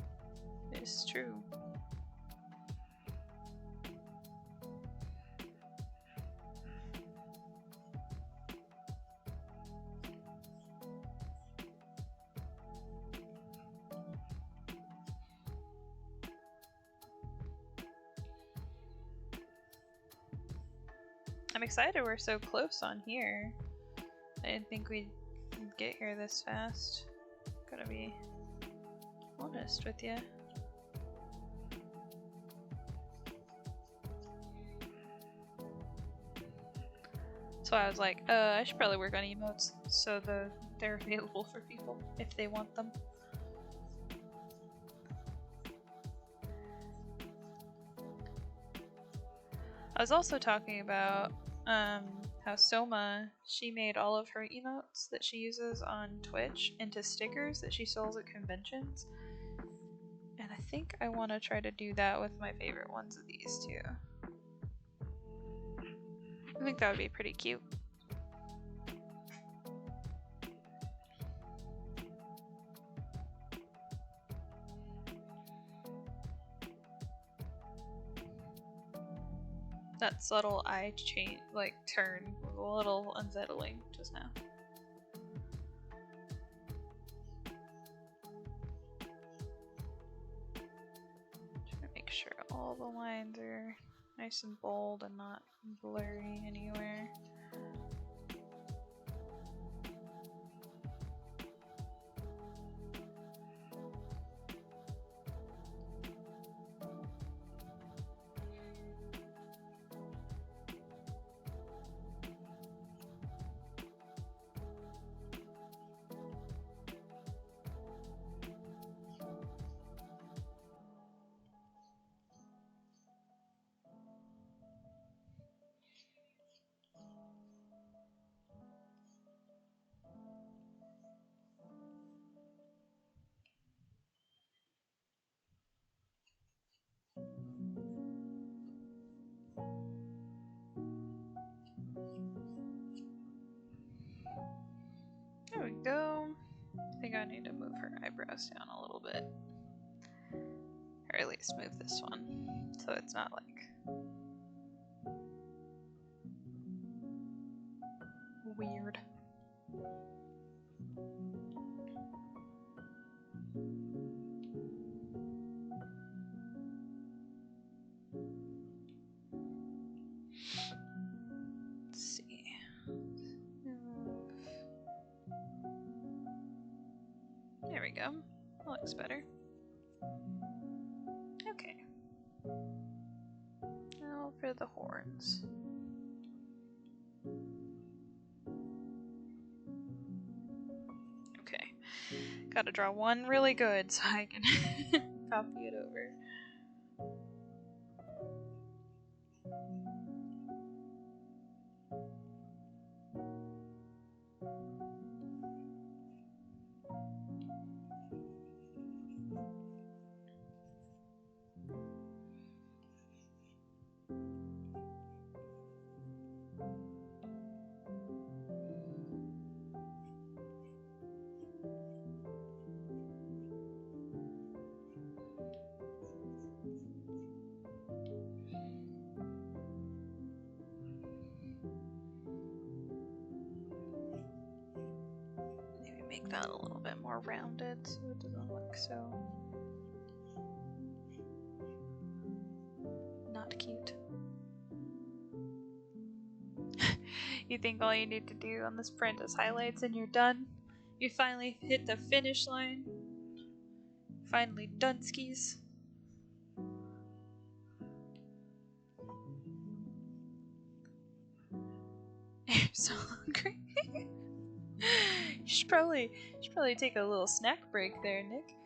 It's true. I'm excited we're so close on here. I didn't think we'd get here this fast. Gotta be honest with you. So I was like, I should probably work on emotes so they're available for people if they want them. I was also talking about how Soma, she made all of her emotes that she uses on Twitch into stickers that she sells at conventions. And I think I want to try to do that with my favorite ones of these too. I think that would be pretty cute. That subtle eye change, like turn, was a little unsettling just now. Trying to make sure all the lines are nice and bold and not blurry anywhere. There we go. I think I need to move her eyebrows down a little bit. Or at least move this one so it's not like weird. Let's see. There we go. That looks better. Okay. Now for the horns. Okay. Gotta draw one really good so I can copy it over. make that a little bit more rounded so it doesn't look so not cute. You think all you need to do on this print is highlights and you're done? You finally hit the finish line? Finally done skis? You're so hungry. You should probably take a little snack break there, Nick.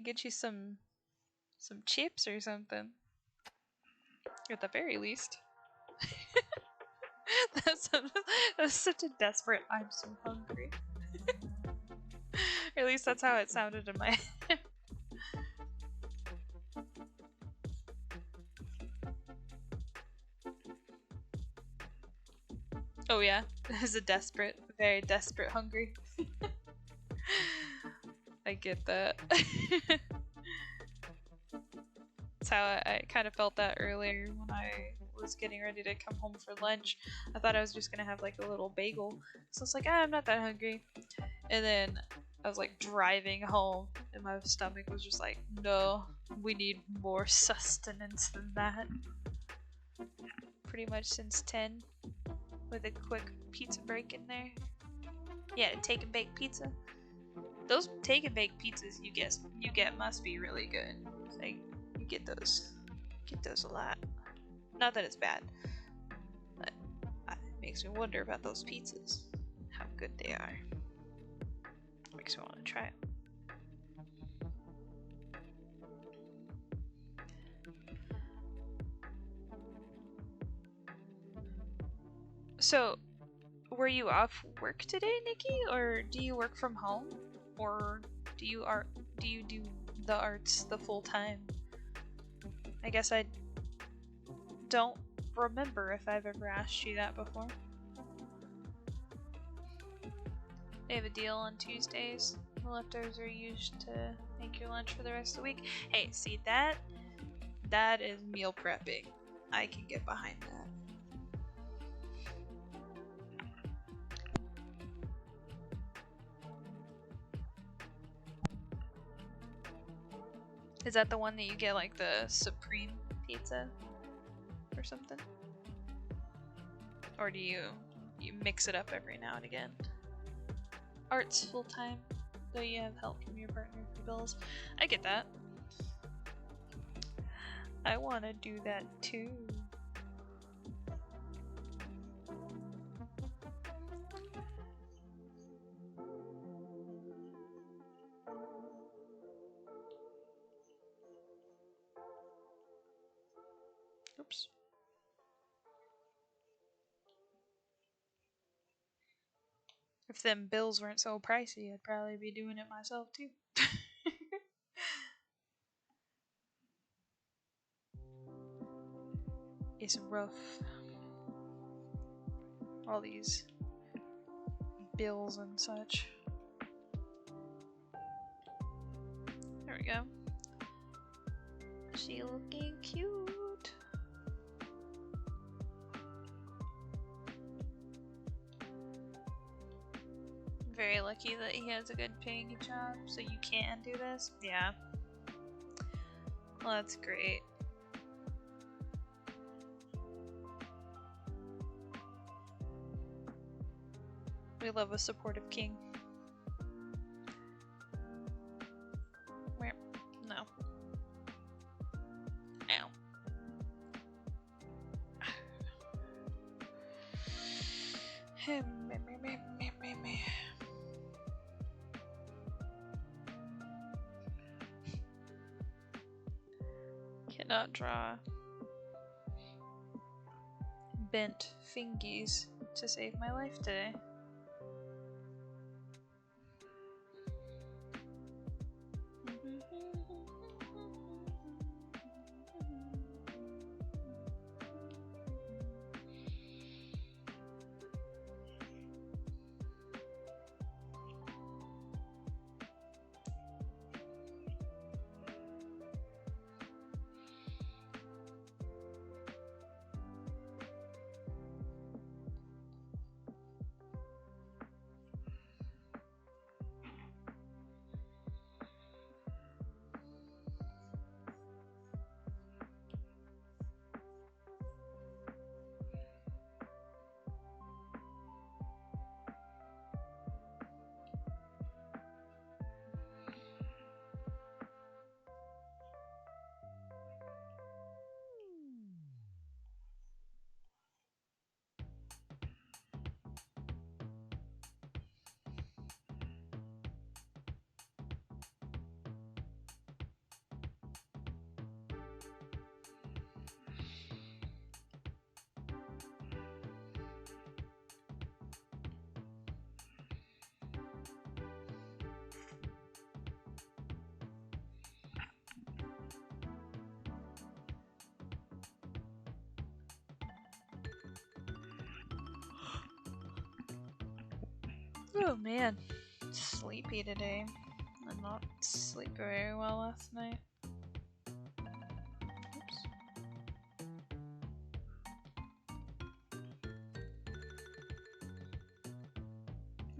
Get you some chips or something. At the very least. That's such a desperate, I'm so hungry. Or at least that's how it sounded in my head. Oh yeah, it was a desperate, very desperate hungry. I get that. That's how I kind of felt that earlier when I was getting ready to come home for lunch. I thought I was just gonna have like a little bagel. So I was like, I'm not that hungry. And then I was like driving home and my stomach was just like, no, we need more sustenance than that. Pretty much since 10 with a quick pizza break in there. Yeah, take and bake pizza. Those take and bake pizzas you get must be really good. Like you get those a lot. Not that it's bad, but it makes me wonder about those pizzas, how good they are. Makes me want to try it. So, were you off work today, Nikki, or do you work from home, or do you do the arts the full time? I guess I don't remember if I've ever asked you that before. They have a deal on Tuesdays. The leftovers are used to make your lunch for the rest of the week. Hey, see that is meal prepping. I can get behind that. Is that the one that you get like the Supreme pizza or something? Or do you mix it up every now and again? Art's full time, though you have help from your partner for bills. I get that. I want to do that too. Oops. If them bills weren't so pricey, I'd probably be doing it myself too. It's rough. All these bills and such. There we go. She looking cute. Very lucky that he has a good paying job, so you can do this. Yeah. Well, that's great. We love a supportive king. Where? No. Ow. Cannot draw bent fingies to save my life today. Oh man, sleepy today. I did not sleep very well last night. Oops.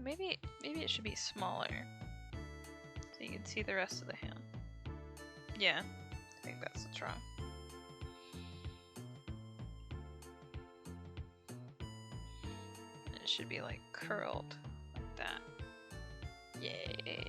Maybe it should be smaller, so you can see the rest of the hand. Yeah, I think that's what's wrong. It should be like curled like that. Yay!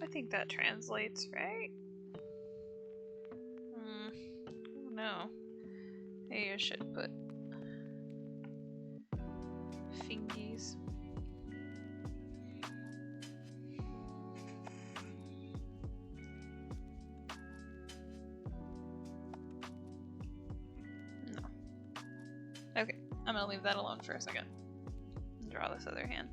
I think that translates, right? No. Maybe I should put fingies. No. Okay, I'm gonna leave that alone for a second. And draw this other hand.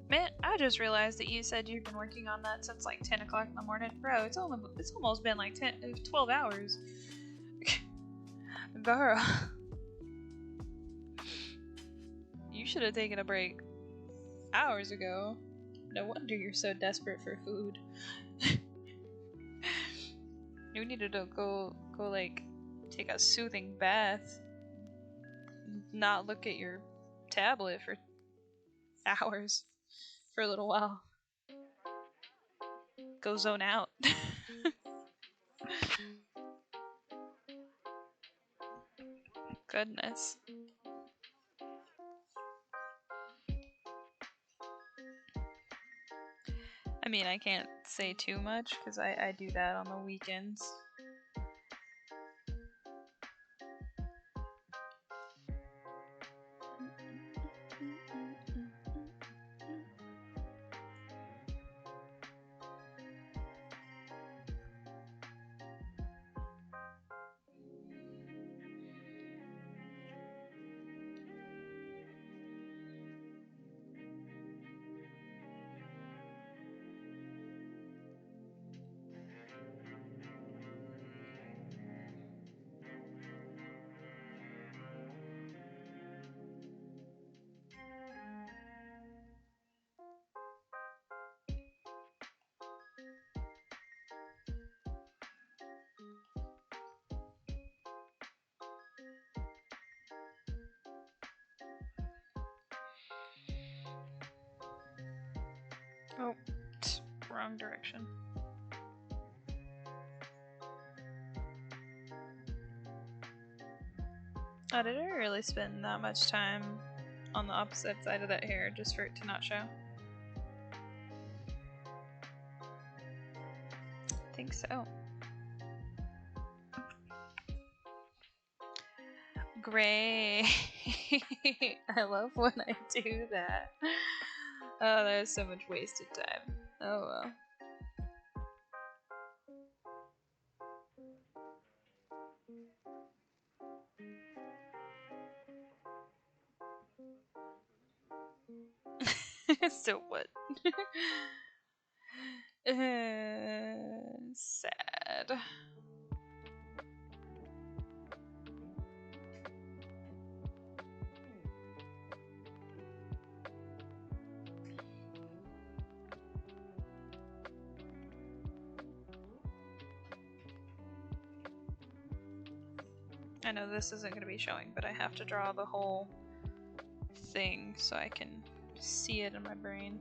Man, I just realized that you said you've been working on that since like 10 o'clock in the morning. Bro, it's almost been like 12 hours. Girl. You should have taken a break hours ago. No wonder you're so desperate for food. You needed to go like take a soothing bath. Not look at your tablet for hours. For a little while. Go zone out. Goodness. I mean, I can't say too much because I do that on the weekends. Oh, wrong direction. Oh, did I really spend that much time on the opposite side of that hair just for it to not show? I think so. Great. I love when I do that. Oh, there's so much wasted time. Oh well. So what? Sad. I know this isn't going to be showing, but I have to draw the whole thing so I can see it in my brain.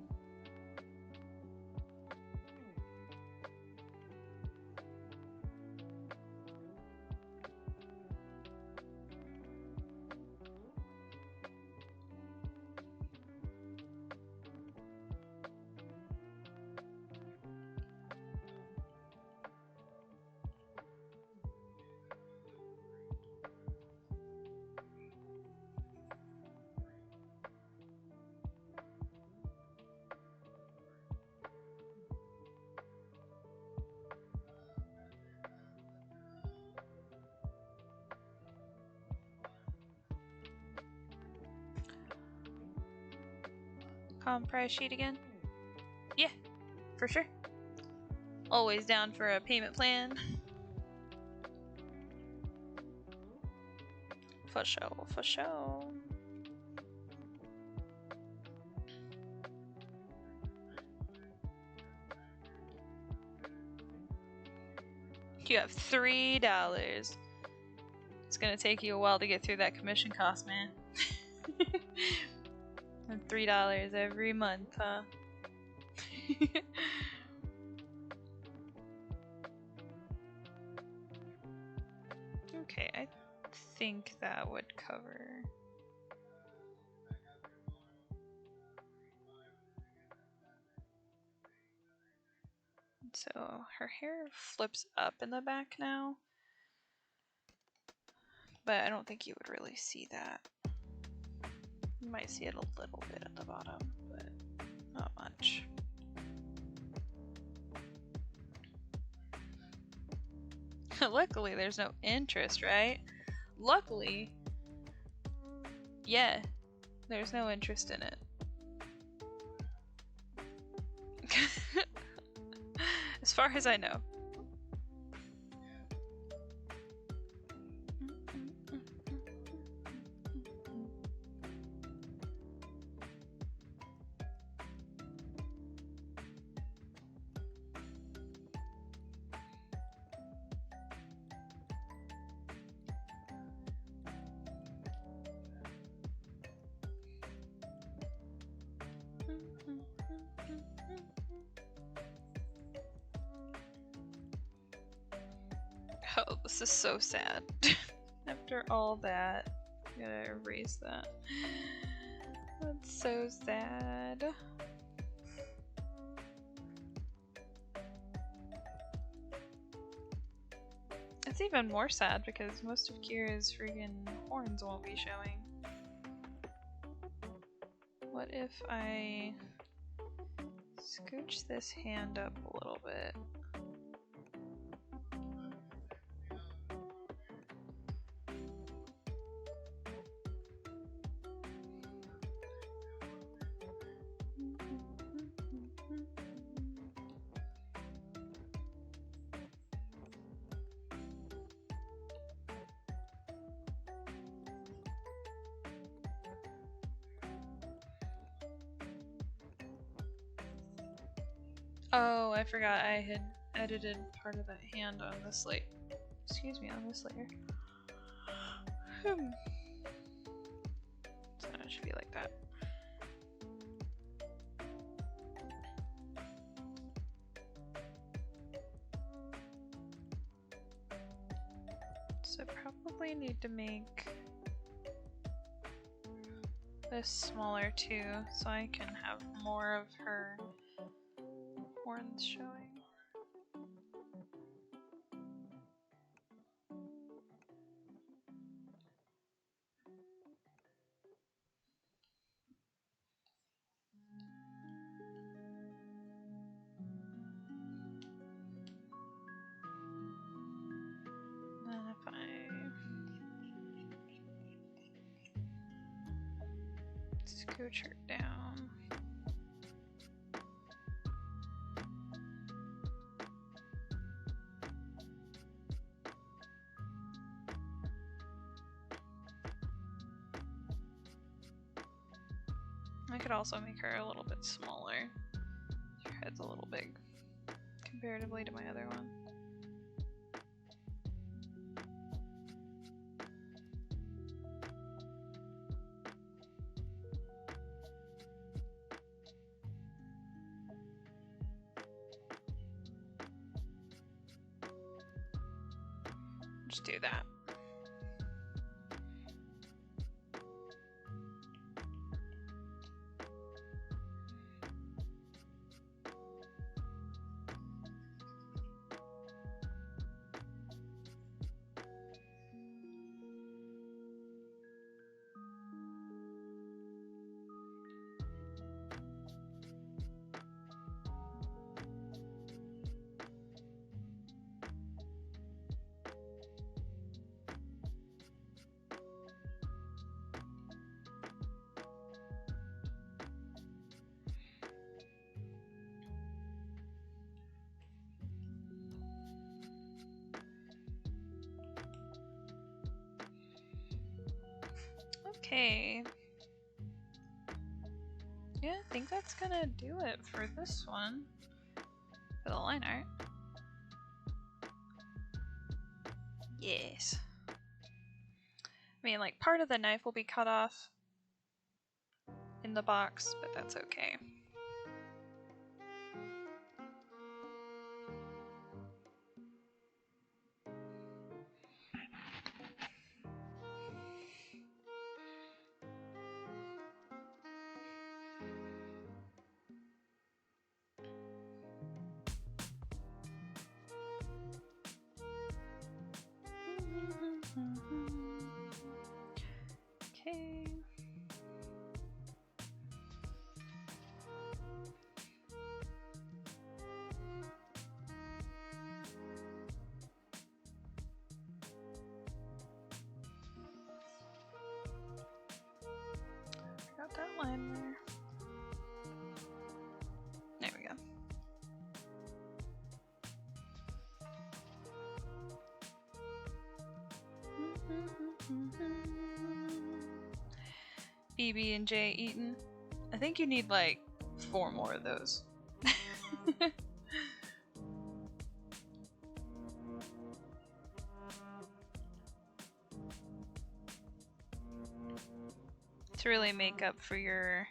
Price sheet again? Yeah, for sure. Always down for a payment plan. For sure, for sure. You have $3. It's gonna take you a while to get through that commission cost, man. And $3 every month, huh? Okay, I think that would cover. So her hair flips up in the back now, but I don't think you would really see that. You might see it a little bit at the bottom, but not much. Luckily, there's no interest, right? Luckily, yeah, there's no interest in it. As far as I know. Oh, this is so sad. After all that, I gotta erase that. That's so sad. It's even more sad because most of Kira's freaking horns won't be showing. What if I scooch this hand up a little bit? Oh, I forgot I had edited part of that hand on this layer. Excuse me, on this layer. So it should be like that. So I probably need to make this smaller too, so I can have more of her horns showing. Then if I scooch her down. I could also make her a little bit smaller. Your head's a little big comparatively to my other one. Just do that. Okay. Yeah, I think that's gonna do it for this one. For the line art. Yes. I mean, like, part of the knife will be cut off in the box, but that's okay. Okay. Got that line there. There we go. BB and J Eaton. I think you need like 4 more of those. To really make up for your...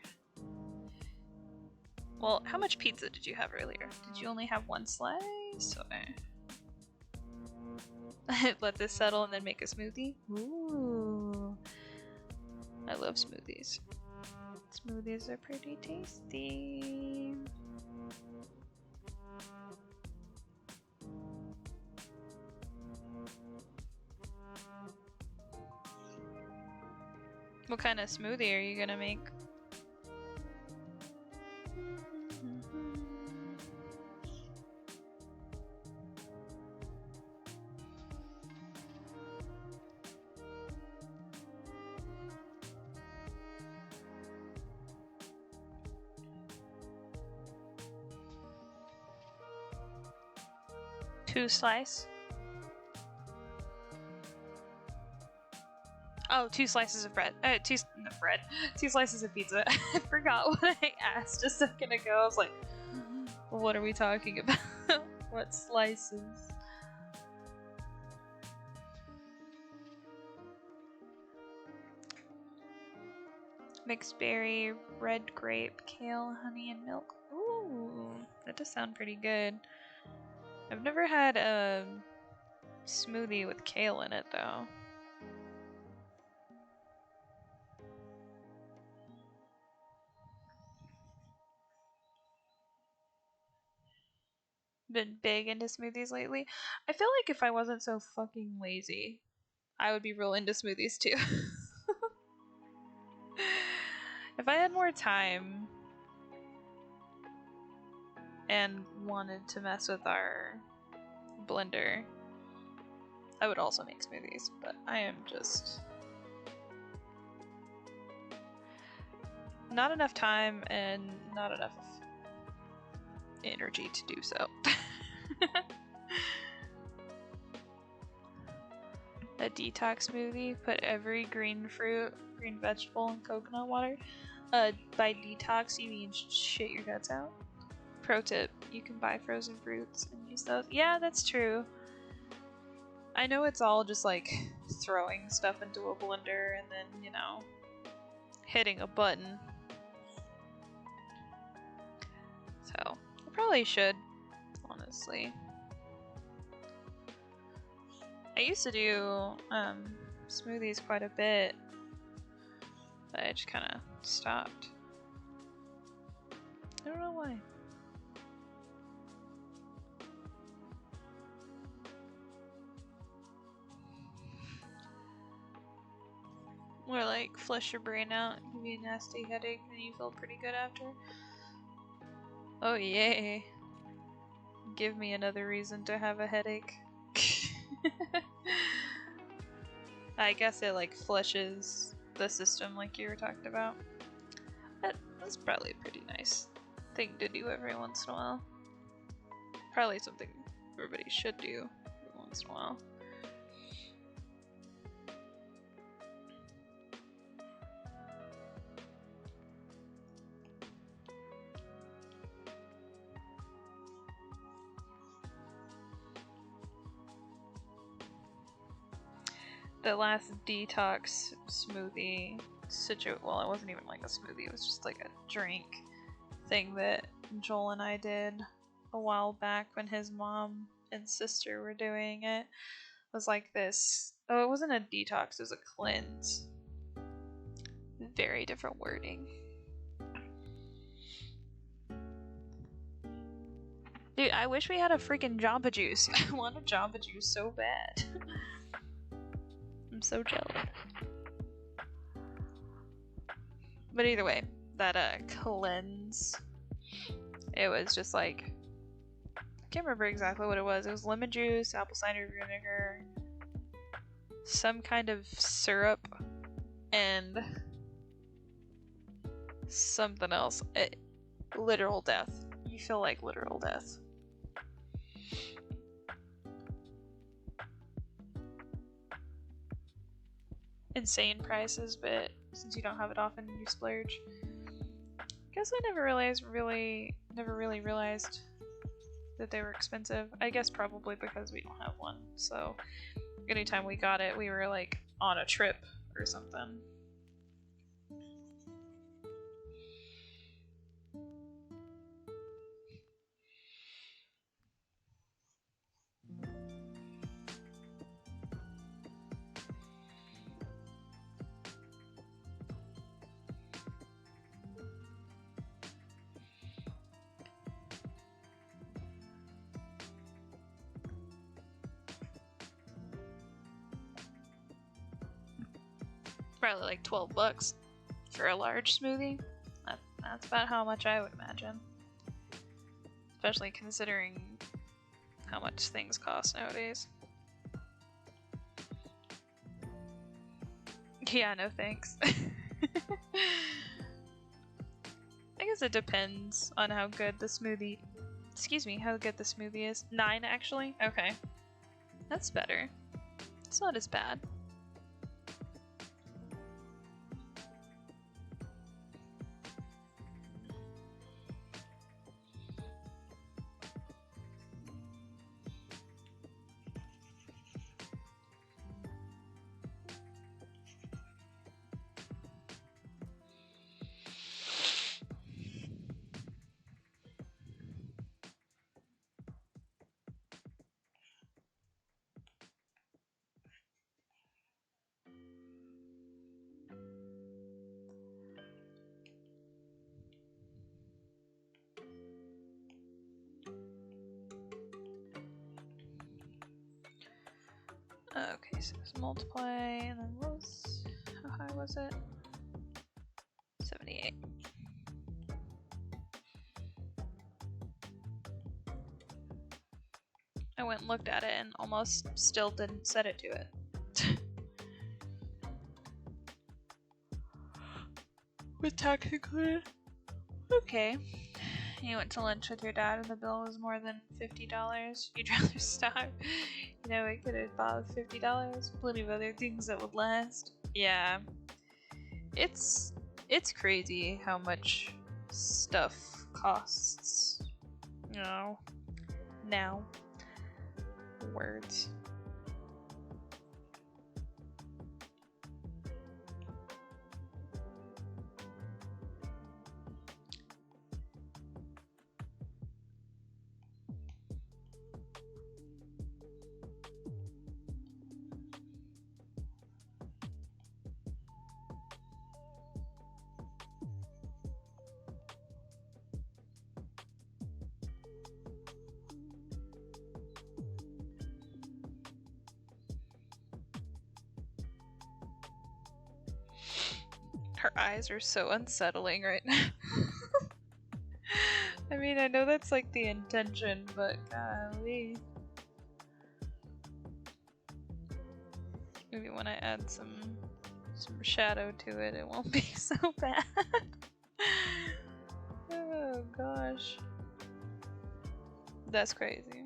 Well, how much pizza did you have earlier? Did you only have 1 slice? Or... Let this settle and then make a smoothie? Ooh. I love smoothies. Smoothies are pretty tasty. What kind of smoothie are you gonna make? Two slice? Oh, 2 slices of bread. Two slices of pizza. I forgot what I asked a second ago. I was like, what are we talking about? What slices? Mixed berry, red grape, kale, honey, and milk. Ooh, that does sound pretty good. I've never had a smoothie with kale in it, though. Been big into smoothies lately. I feel like if I wasn't so fucking lazy, I would be real into smoothies too. If I had more time and wanted to mess with our blender, I would also make smoothies, but I am just not enough time and not enough energy to do so. A detox smoothie, put every green fruit green vegetable and coconut water. By detox, you mean shit your guts out. Pro tip, you can buy frozen fruits and use those. Yeah, that's true. I know it's all just like throwing stuff into a blender and then, you know, hitting a button. So, I probably should, honestly. I used to do smoothies quite a bit, but I just kind of stopped. I don't know why. Or like flush your brain out, give you a nasty headache, and you feel pretty good after. Oh yay. Give me another reason to have a headache. I guess it like flushes the system like you were talking about. That's probably a pretty nice thing to do every once in a while. Probably something everybody should do every once in a while. The last detox smoothie well, it wasn't even like a smoothie, it was just like a drink thing that Joel and I did a while back when his mom and sister were doing it. It was like this. Oh, it wasn't a detox, it was a cleanse. Very different wording. Dude, I wish we had a freaking Jamba Juice. I want a Jamba Juice so bad. I'm so jealous. But either way, that cleanse, it was just like, I can't remember exactly what it was. It was lemon juice, apple cider vinegar, some kind of syrup, and something else. Literal death. You feel like literal death. Insane prices, but since you don't have it often, you splurge. Guess I never really realized that they were expensive. I guess probably because we don't have one. So anytime we got it, we were like on a trip or something. Probably like $12 for a large smoothie. That's about how much I would imagine. Especially considering how much things cost nowadays. Yeah, no thanks. I guess it depends on how good the smoothie... Excuse me, how good the smoothie is. 9, actually? Okay. That's better. It's not as bad. Okay, so let's multiply, and then how high was it? 78. I went and looked at it and almost still didn't set it to it. With tax included? Okay. You went to lunch with your dad and the bill was more than $50. You'd rather starve. You know, we could have bought $50. Plenty of other things that would last. Yeah. it's crazy how much stuff costs. You know, now words. Her eyes are so unsettling right now. I mean, I know that's like the intention, but golly. Maybe when I add some shadow to it, it won't be so bad. Oh gosh. That's crazy.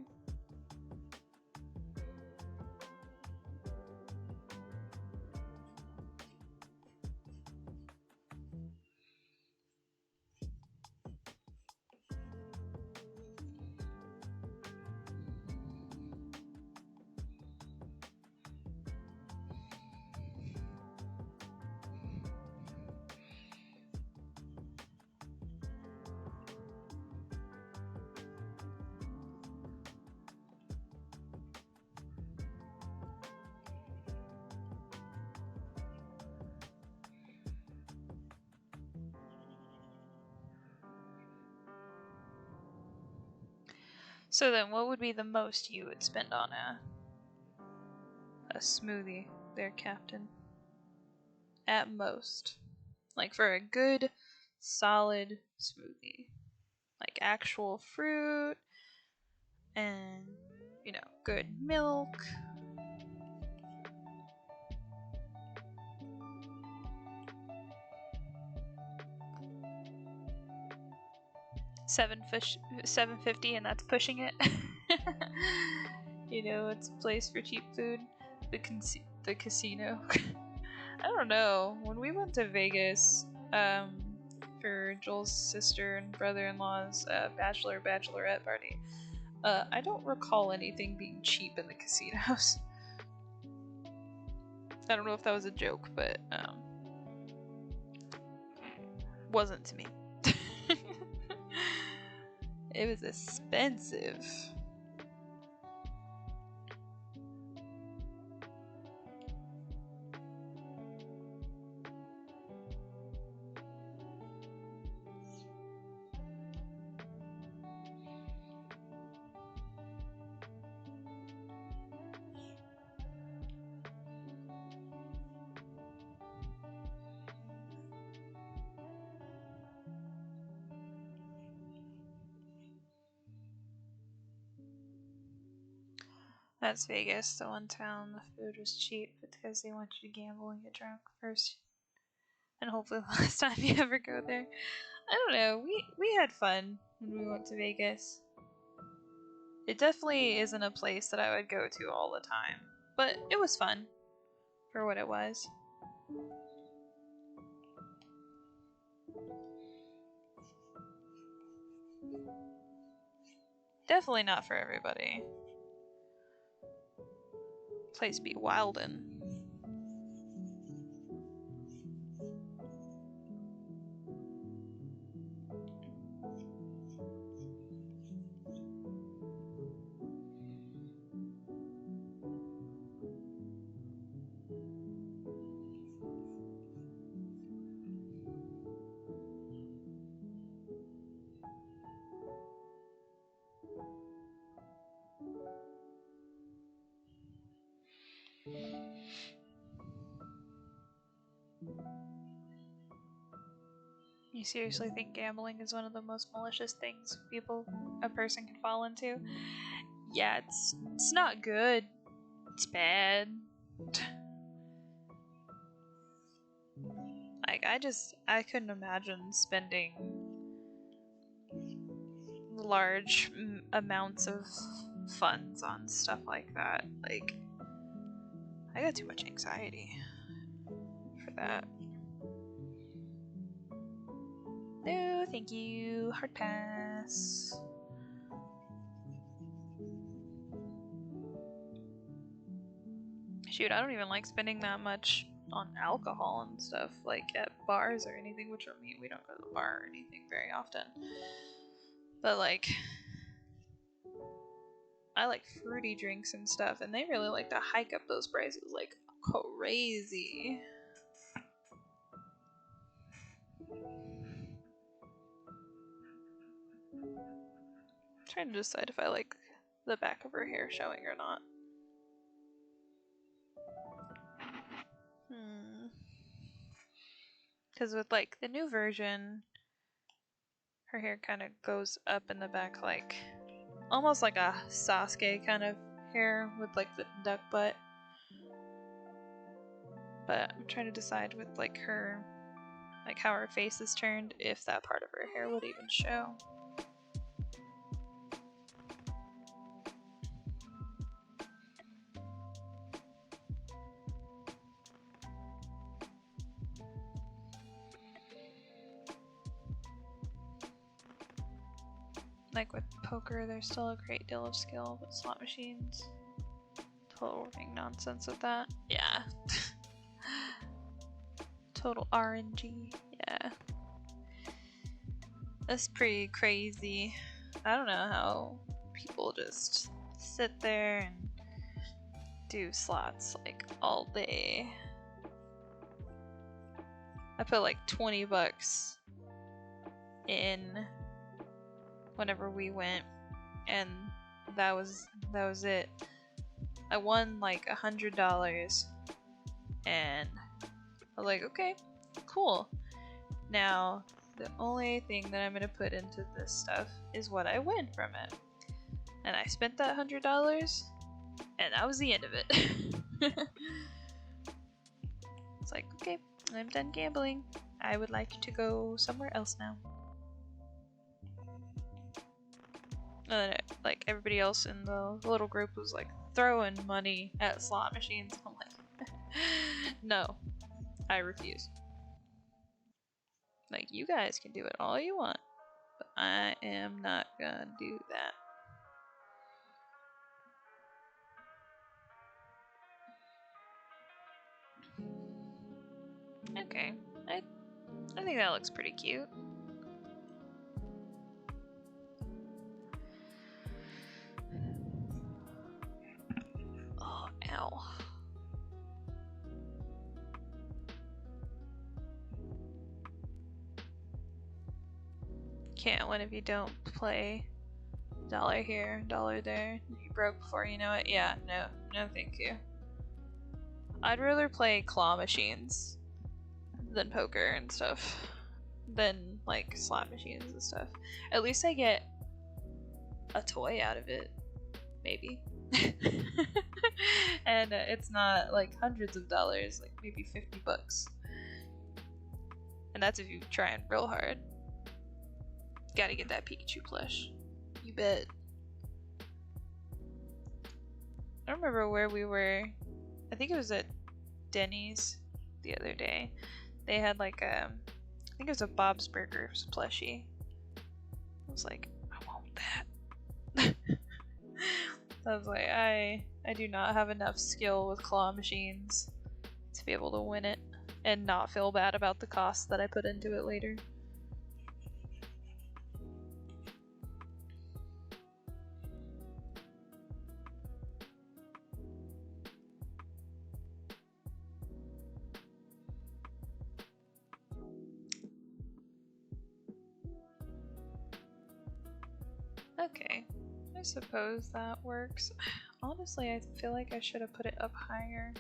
So then, what would be the most you would spend on a smoothie there, Captain? At most. Like for a good, solid smoothie. Like actual fruit and, you know, good milk. $7.50, and that's pushing it. You know, it's a place for cheap food. The casino. I don't know. When we went to Vegas, for Joel's sister and brother-in-law's bachelorette party, I don't recall anything being cheap in the casinos. I don't know if that was a joke, but wasn't to me. It was expensive. That's Vegas, the one town the food was cheap because they want you to gamble and get drunk first. And hopefully the last time you ever go there. I don't know, we had fun when we went to Vegas. It definitely isn't a place that I would go to all the time, but it was fun for what it was. Definitely not for everybody. Place be wildin'. You seriously think gambling is one of the most malicious things a person can fall into? Yeah, it's not good. It's bad. Like, I couldn't imagine spending large amounts of funds on stuff like that. Like, I got too much anxiety for that. you, thank you. Hard pass. Shoot, I don't even like spending that much on alcohol and stuff, like at bars or anything, which I mean, we don't go to the bar or anything very often. But like, I like fruity drinks and stuff, and they really like to hike up those prices like crazy. I'm trying to decide if I like the back of her hair showing or not. Because with like the new version, her hair kind of goes up in the back, like almost like a Sasuke kind of hair with like the duck butt. But I'm trying to decide with like her, like how her face is turned, if that part of her hair would even show. Like with poker, there's still a great deal of skill, but slot machines, total nonsense with that. Yeah. Total RNG. Yeah. That's pretty crazy. I don't know how people just sit there and do slots like all day. I put like 20 bucks in whenever we went, and that was it. I won like $100, and I was like, okay, cool. Now the only thing that I'm gonna put into this stuff is what I win from it. And I spent that $100, and that was the end of it. It's like, okay, I'm done gambling. I would like to go somewhere else now. And then like everybody else in the little group was like throwing money at slot machines. I'm like, no, I refuse. Like, you guys can do it all you want, but I am not gonna do that. Okay, I think that looks pretty cute. Oh, ow. Can't win if you don't play. Dollar here, dollar there. You broke before you know it. Yeah, no thank you. I'd rather play claw machines than poker and stuff. Than like slot machines and stuff. At least I get a toy out of it. Maybe. And it's not like hundreds of dollars, like maybe 50 bucks. And that's if you try real hard. Gotta get that Pikachu plush. You bet. I don't remember where we were. I think it was at Denny's the other day. They had like I think it was a Bob's Burgers plushie. I was like, I want that. I was like, I do not have enough skill with claw machines to be able to win it and not feel bad about the cost that I put into it later. Okay, I suppose that works. Honestly, I feel like I should have put it up higher.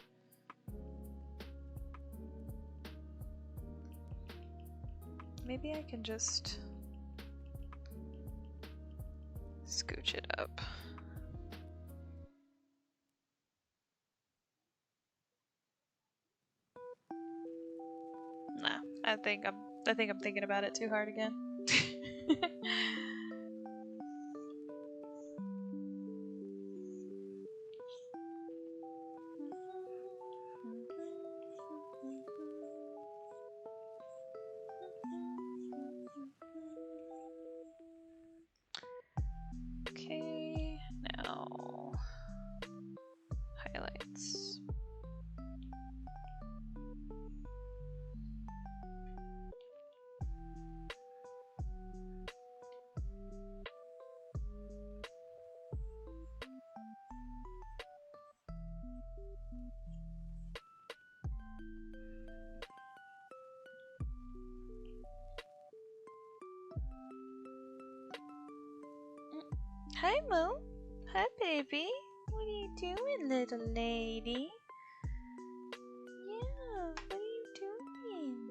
Maybe I can just scooch it up. Nah, I think I'm thinking about it too hard again. Hi, Mo. Hi, baby. What are you doing, little lady? Yeah, what are you doing?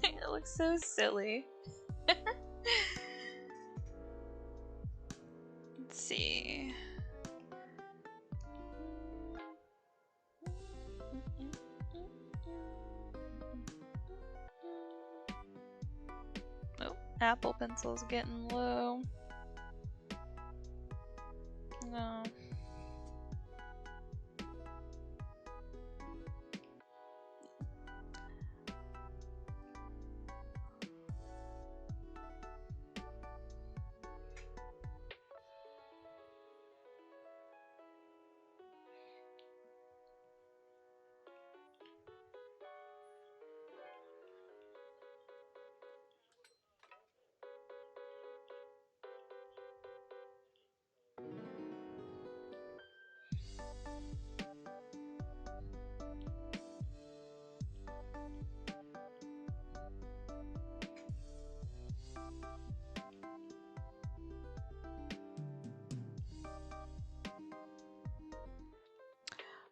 It looks so silly. Let's see. Oh, Apple Pencil's getting low. No.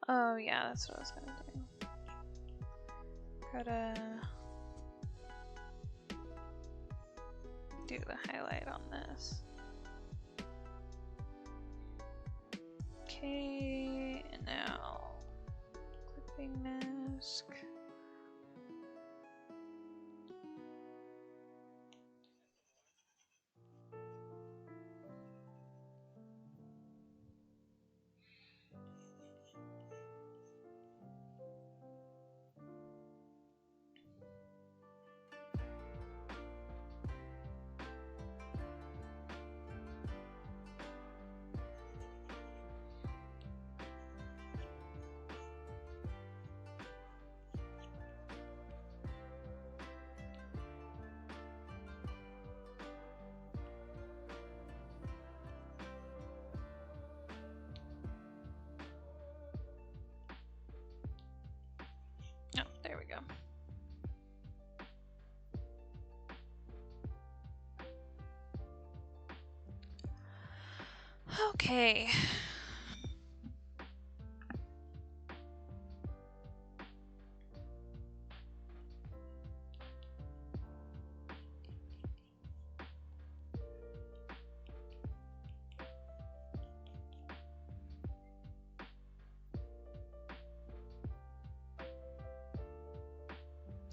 Oh yeah, that's what I was gonna do. Gotta do the highlight on this. Okay, and now clipping mask. Oh, there we go. Okay.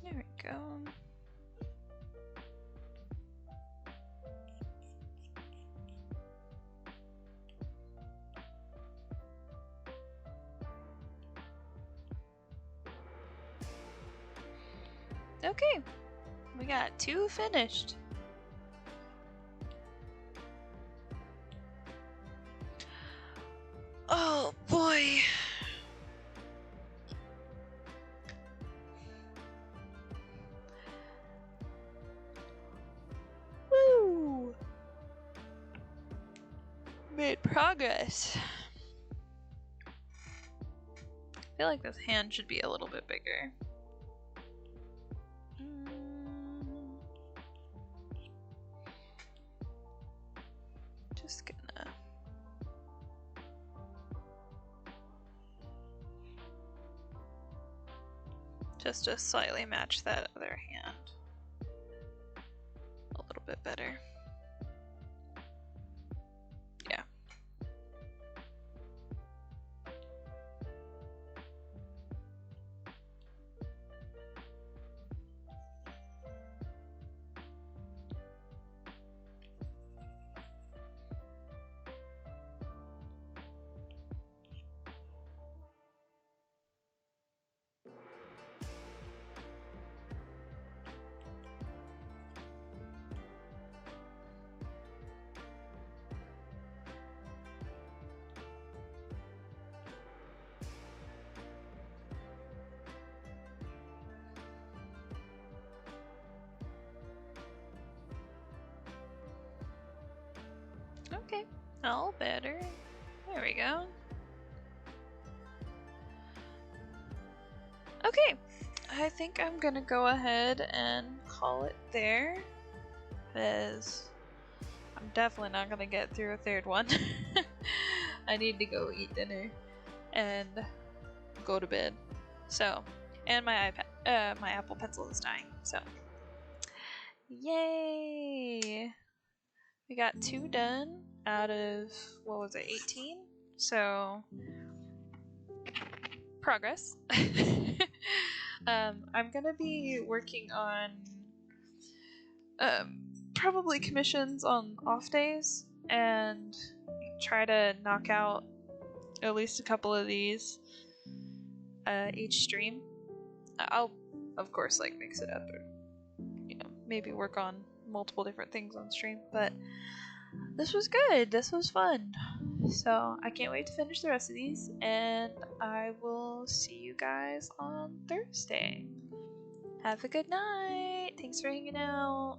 There we go. Okay, we got 2 finished. Oh boy. Woo! Made progress. I feel like this hand should be a little bit bigger. Just gonna just to slightly match that other hand a little bit better. Yeah. Okay, all better. There we go. Okay, I think I'm gonna go ahead and call it there, because I'm definitely not gonna get through a third one. I need to go eat dinner and go to bed. So, and my my Apple Pencil is dying. So, yay! We got 2 done out of, what was it, 18? So, progress. I'm gonna be working on probably commissions on off days and try to knock out at least a couple of these each stream. I'll, of course, like mix it up or, maybe work on multiple different things on stream, but this was good. This was fun. So I can't wait to finish the rest of these, and I will see you guys on Thursday. Have a good night. Thanks for hanging out.